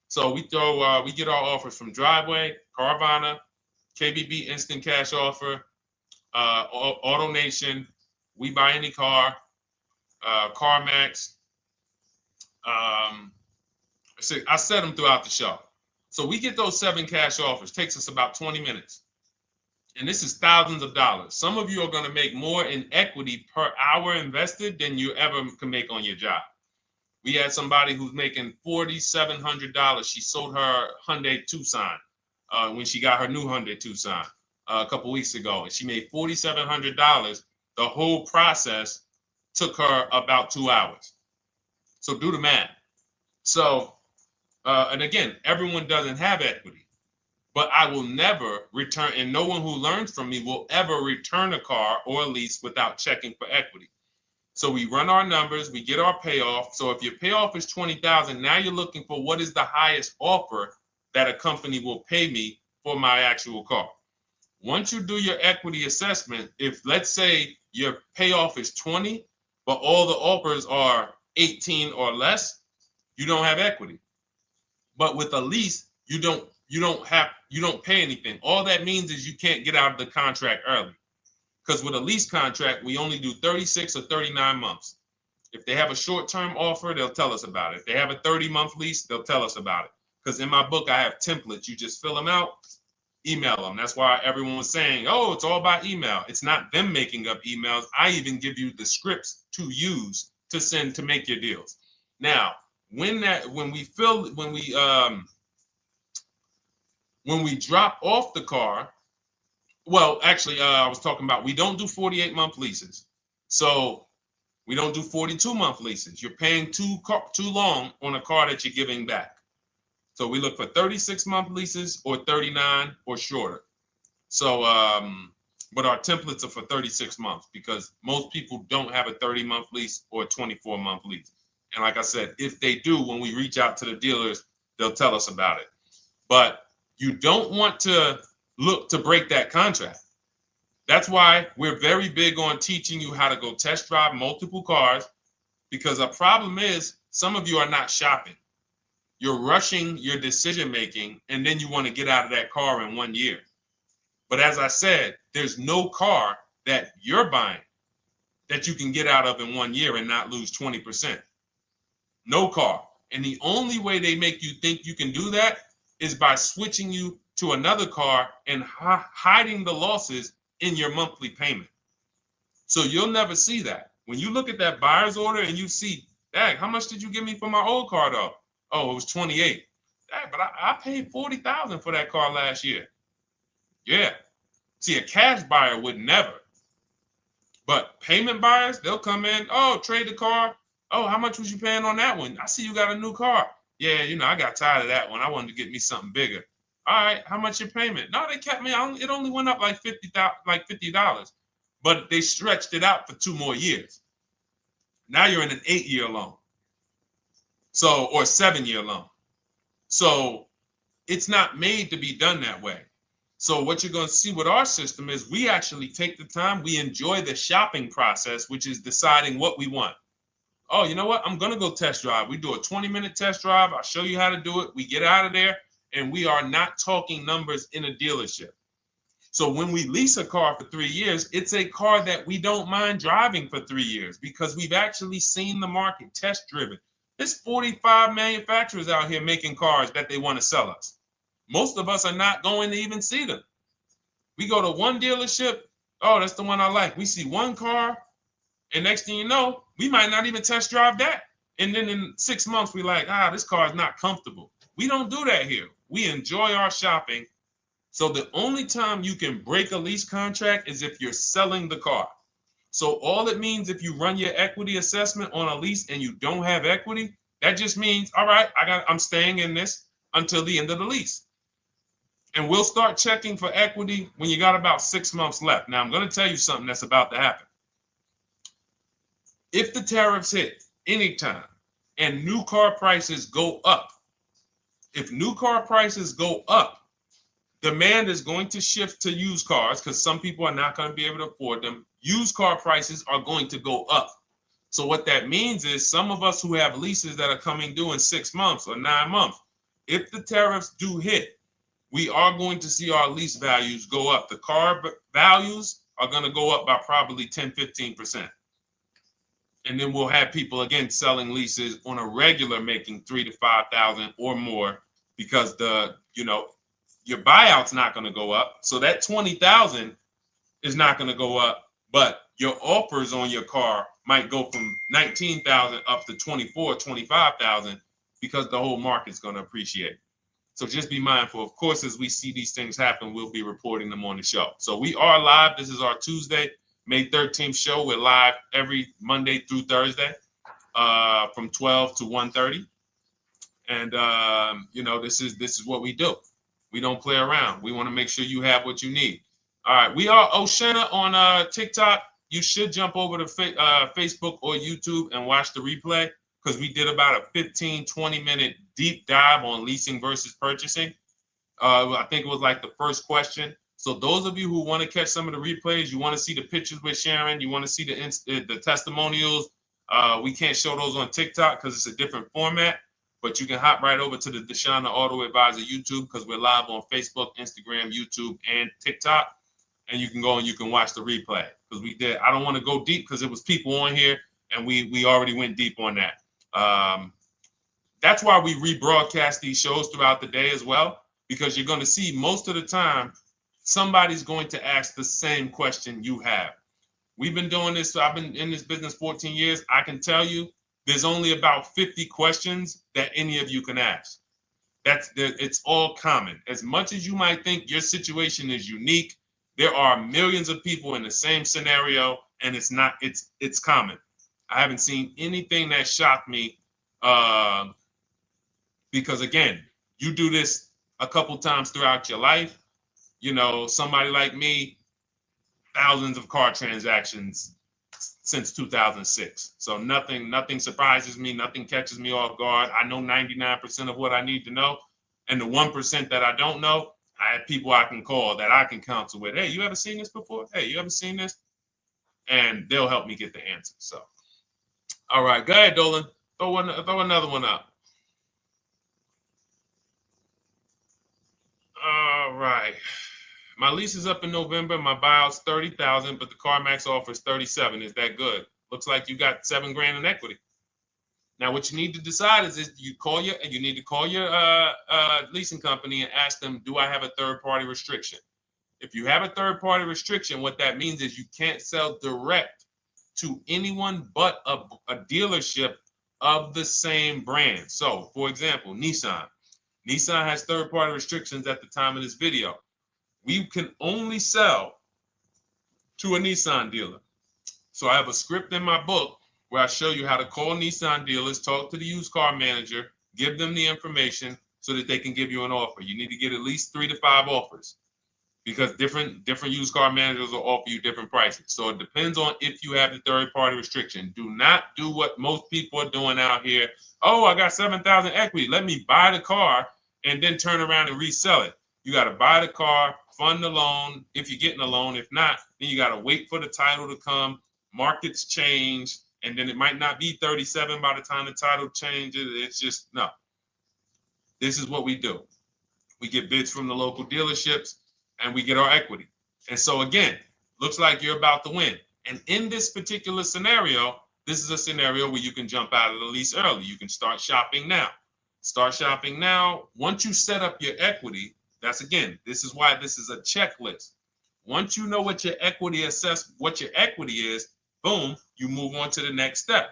[SPEAKER 1] So we get our offers from Driveway, Carvana, KBB Instant Cash Offer, AutoNation, We Buy Any Car, CarMax. I said them throughout the show. So we get those 7 cash offers. Takes us about 20 minutes. And this is thousands of dollars. Some of you are going to make more in equity per hour invested than you ever can make on your job. We had somebody who's making $4,700. She sold her Hyundai Tucson when she got her new Hyundai Tucson a couple weeks ago. And she made $4,700. The whole process took her about 2 hours. So do the math. So, and again, everyone doesn't have equity. But I will never return, and no one who learns from me will ever return a car or a lease without checking for equity. So we run our numbers, we get our payoff. So if your payoff is $20,000, now you're looking for what is the highest offer that a company will pay me for my actual car. Once you do your equity assessment, if let's say your payoff is 20, but all the offers are 18 or less, you don't have equity. But with a lease, you don't pay anything. All that means is you can't get out of the contract early. Because with a lease contract, we only do 36 or 39 months. If they have a short-term offer, they'll tell us about it. If they have a 30-month lease, they'll tell us about it. Because in my book, I have templates. You just fill them out, email them. That's why everyone was saying, oh, it's all by email. It's not them making up emails. I even give you the scripts to use to send to make your deals. Now, when we drop off the car, well, actually, I was talking about we don't do 48-month leases. So we don't do 42-month leases. You're paying too long on a car that you're giving back. So we look for 36-month leases or 39 or shorter. So, but our templates are for 36 months because most people don't have a 30-month lease or a 24-month lease. And like I said, if they do, when we reach out to the dealers, they'll tell us about it. But you don't want to look to break that contract. That's why we're very big on teaching you how to go test drive multiple cars, because a problem is some of you are not shopping. You're rushing your decision making, and then you want to get out of that car in 1 year. But as I said, there's no car that you're buying that you can get out of in 1 year and not lose 20%. No car. And the only way they make you think you can do that is by switching you to another car and hiding the losses in your monthly payment. So you'll never see that. When you look at that buyer's order and you see, dang, how much did you give me for my old car though? Oh, it was 28. Dang, but I paid 40,000 for that car last year. Yeah. See, a cash buyer would never. But payment buyers, they'll come in, oh, trade the car. Oh, how much was you paying on that one? I see you got a new car. Yeah, I got tired of that one. I wanted to get me something bigger. All right, how much your payment? No, they kept me on. It only went up like $50, but they stretched it out for 2 more years. Now you're in an 8-year loan, so or 7-year loan. So it's not made to be done that way. So what you're going to see with our system is we actually take the time, we enjoy the shopping process, which is deciding what we want. Oh, you know what? I'm going to go test drive. We do a 20-minute test drive. I'll show you how to do it. We get out of there, and we are not talking numbers in a dealership. So when we lease a car for 3 years, it's a car that we don't mind driving for 3 years because we've actually seen the market, test driven. There's 45 manufacturers out here making cars that they want to sell us. Most of us are not going to even see them. We go to one dealership. Oh, that's the one I like. We see one car, and next thing you know, we might not even test drive that. And then in 6 months, we're like, this car is not comfortable. We don't do that here. We enjoy our shopping. So the only time you can break a lease contract is if you're selling the car. So all it means if you run your equity assessment on a lease and you don't have equity, that just means, all right, I'm staying in this until the end of the lease. And we'll start checking for equity when you got about 6 months left. Now, I'm going to tell you something that's about to happen. If the tariffs hit anytime and new car prices go up, if new car prices go up, demand is going to shift to used cars because some people are not going to be able to afford them. Used car prices are going to go up. So what that means is some of us who have leases that are coming due in 6 months or 9 months, if the tariffs do hit, we are going to see our lease values go up. The car values are going to go up by probably 10, 15%. And then we'll have people, again, selling leases on a regular making 3,000 to 5,000 or more because your buyout's not going to go up. So that 20,000 is not going to go up, but your offers on your car might go from 19,000 up to 24, 25,000 because the whole market's going to appreciate. So just be mindful. Of course, as we see these things happen, we'll be reporting them on the show. So we are live. This is our Tuesday, May 13th show. We're live every Monday through Thursday from 12 to 1:30. And, this is what we do. We don't play around. We want to make sure you have what you need. All right. We are Oshena on TikTok. You should jump over to Facebook or YouTube and watch the replay because we did about a 15, 20-minute deep dive on leasing versus purchasing. I think it was like the first question. So those of you who want to catch some of the replays, you want to see the pictures with Sharon, you want to see the testimonials, we can't show those on TikTok because it's a different format. But you can hop right over to the Deshone the Auto Advisor YouTube because we're live on Facebook, Instagram, YouTube, and TikTok. And you can go and you can watch the replay because we did. I don't want to go deep because it was people on here and we already went deep on that. That's why we rebroadcast these shows throughout the day as well, because you're going to see most of the time somebody's going to ask the same question you have. We've been doing this. So I've been in this business 14 years. I can tell you there's only about 50 questions that any of you can ask. It's all common. As much as you might think your situation is unique, there are millions of people in the same scenario, and it's common. I haven't seen anything that shocked me because, again, you do this a couple times throughout your life. Somebody like me, thousands of car transactions since 2006. So nothing surprises me. Nothing catches me off guard. I know 99% of what I need to know. And the 1% that I don't know, I have people I can call that I can counsel with. Hey, you ever seen this before? Hey, you ever seen this? And they'll help me get the answer. So, all right, go ahead, Dolan. Throw another one up. All right. My lease is up in November. My buyout's $30,000, but the CarMax offers $37,000. Is that good? Looks like you got $7,000 in equity. Now, what you need to decide is you need to call your leasing company and ask them, do I have a third-party restriction? If you have a third-party restriction, what that means is you can't sell direct to anyone but a dealership of the same brand. So, for example, Nissan. Nissan has third-party restrictions at the time of this video. We can only sell to a Nissan dealer. So I have a script in my book where I show you how to call Nissan dealers, talk to the used car manager, give them the information so that they can give you an offer. You need to get at least 3 to 5 offers because different used car managers will offer you different prices. So it depends on if you have the third-party restriction. Do not do what most people are doing out here. Oh, I got $7,000 equity. Let me buy the car and then turn around and resell it. You got to buy the car, fund the loan if you're getting a loan. If not, then you got to wait for the title to come. Markets change, and then it might not be 37 by the time the title changes. It's just, no. This is what we do. We get bids from the local dealerships, and we get our equity. And so again, looks like you're about to win. And in this particular scenario, this is a scenario where you can jump out of the lease early. You can start shopping now. Start shopping now. Once you set up your equity, this is why this is a checklist. Once you know what your equity is, boom, you move on to the next step.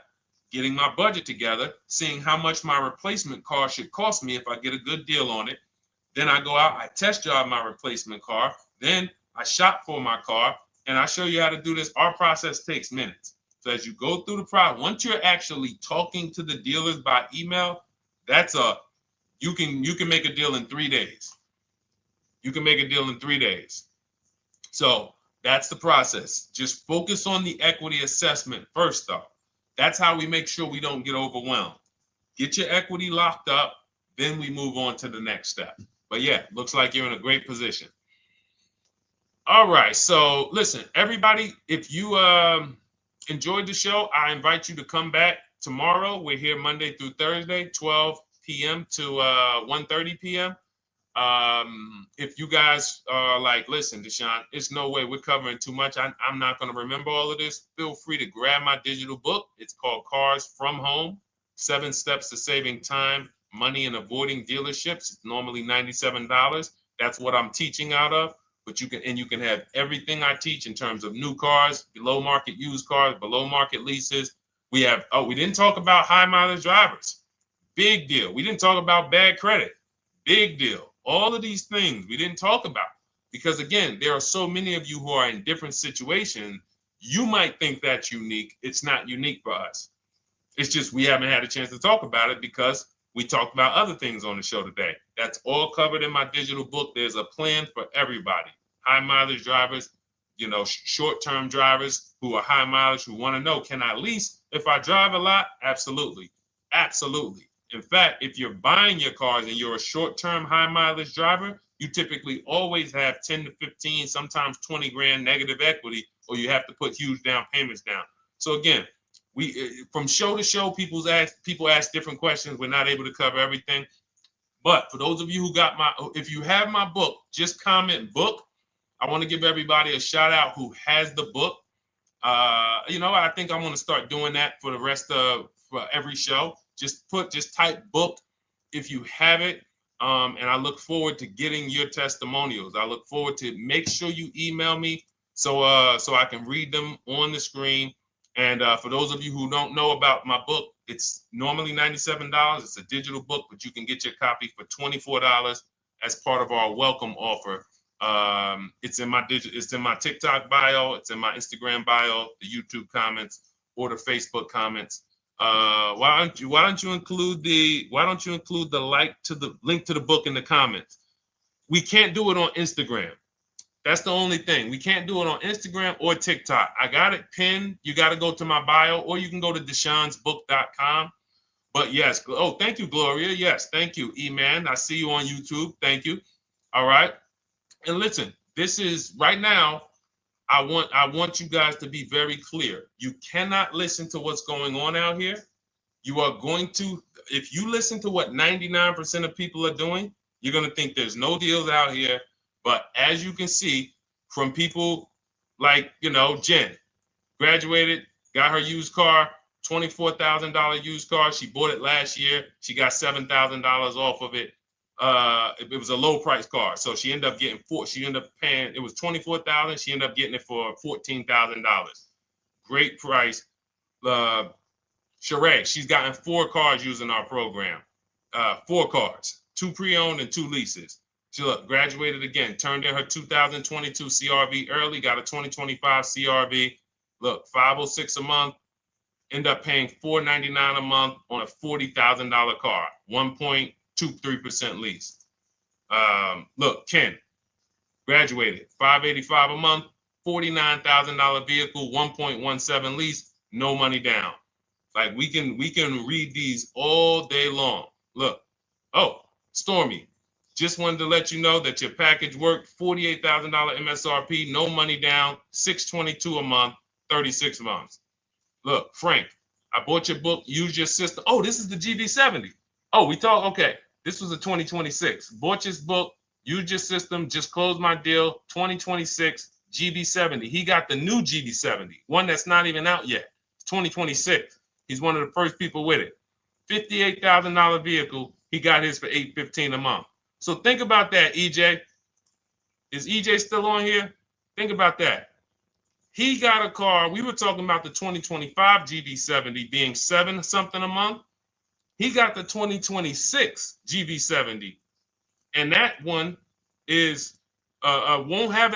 [SPEAKER 1] Getting my budget together, seeing how much my replacement car should cost me if I get a good deal on it. Then I go out, I test drive my replacement car. Then I shop for my car, and I show you how to do this. Our process takes minutes. So as you go through the process, once you're actually talking to the dealers by email, you can make a deal in 3 days. You can make a deal in 3 days. So that's the process. Just focus on the equity assessment first, though. That's how we make sure we don't get overwhelmed. Get your equity locked up, then we move on to the next step. But yeah, looks like you're in a great position. All right, so listen, everybody, if you enjoyed the show, I invite you to come back tomorrow. We're here Monday through Thursday, 12 p.m. to 1:30 p.m. If you guys are like, listen, Deshone, it's no way we're covering too much. I'm not going to remember all of this. Feel free to grab my digital book. It's called Cars from Home, 7 Steps to Saving Time, Money, and Avoiding Dealerships. It's normally $97. That's what I'm teaching out of. But you can have everything I teach in terms of new cars, below market used cars, below market leases. We didn't talk about high mileage drivers. Big deal. We didn't talk about bad credit. Big deal. All of these things we didn't talk about because, again, there are so many of you who are in different situations. You might think that's unique. It's not unique for us. It's just we haven't had a chance to talk about it because we talked about other things on the show today. That's all covered in my digital book. There's a plan for everybody. High mileage drivers, short-term drivers who are high mileage, who want to know, can I lease if I drive a lot? Absolutely. Absolutely. In fact, if you're buying your cars and you're a short-term high mileage driver, you typically always have 10 to 15, sometimes 20 grand negative equity, or you have to put huge down payments down. So again, from show to show, people ask different questions. We're not able to cover everything. But for those of you who if you have my book, just comment book. I want to give everybody a shout out who has the book. I think I'm going to start doing that for the rest of for every show. Just type book if you have it. And I look forward to getting your testimonials. I look forward to make sure you email me so I can read them on the screen. And for those of you who don't know about my book, it's normally $97. It's a digital book, but you can get your copy for $24 as part of our welcome offer. It's in my TikTok bio, it's in my Instagram bio, the YouTube comments, or the Facebook comments. Why don't you include the link to the book in the comments? We can't do it on Instagram. That's the only thing. We can't do it on Instagram or TikTok. I got it pinned. You got to go to my bio, or you can go to deshonesbook.com. But yes, thank you, Gloria. Yes, thank you, E-Man. I see you on YouTube. Thank you. All right. And listen, this is right now. I want you guys to be very clear. You cannot listen to what's going on out here. You are going to, if you listen to what 99% of people are doing, you're going to think there's no deals out here. But as you can see from people like, Jen, graduated, got her used car, $24,000 used car. She bought it last year. She got $7,000 off of it. It was a low price car. So she ended up getting paying, it was $24,000. She ended up getting it for $14,000. Great price. Sheree, she's gotten 4 cars using our program. 4 cars, 2 pre-owned and 2 leases. She graduated again, turned in her 2022 CRV early, got a 2025 CRV. Look, $506 a month, end up paying $499 a month on a $40,000 car, 1.23% lease. Look, Ken, graduated, $585 a month, $49,000 vehicle, 1.17 lease, no money down. Like we can read these all day long. Look, Stormy, Just wanted to let you know that your package worked. $48,000 MSRP, no money down, $622 a month, 36 months. Look, Frank, I bought your book, use your system. Oh, this is the GB70. Oh, we talk, okay. This was a 2026. Bought your book, used your system, just closed my deal, 2026 GB70. He got the new GB70, one that's not even out yet. It's 2026. He's one of the first people with it. $58,000 vehicle. He got his for $815 a month. So think about that, EJ. Is EJ still on here? Think about that. He got a car. We were talking about the 2025 GB70 being $7 something a month. He got the 2026 GB70, and that one is won't have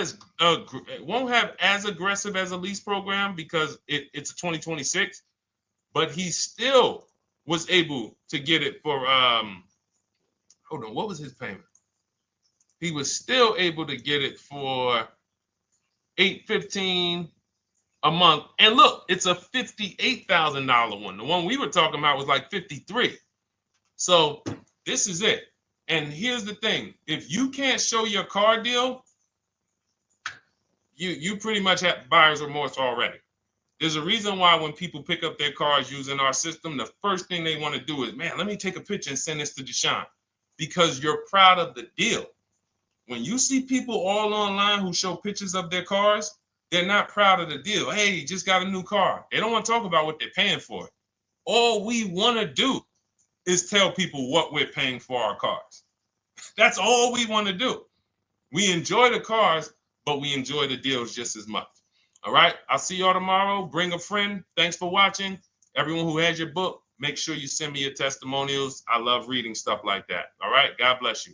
[SPEAKER 1] as aggressive as a lease program because it's a 2026, but he still was able to get it for hold on, what was his payment? He was still able to get it for $815 a month. And look, it's a $58,000 one. The one we were talking about was like 53. So this is it. And here's the thing. If you can't show your car deal, you pretty much have buyer's remorse already. There's a reason why when people pick up their cars using our system, the first thing they want to do is, man, let me take a picture and send this to Deshone, because you're proud of the deal. When you see people all online who show pictures of their cars, they're not proud of the deal. Hey, just got a new car. They don't want to talk about what they're paying for. All we want to do is tell people what we're paying for our cars. That's all we want to do. We enjoy the cars, but we enjoy the deals just as much. All right, I'll see y'all tomorrow. Bring a friend. Thanks for watching. Everyone who has your book, make sure you send me your testimonials. I love reading stuff like that. All right, God bless you.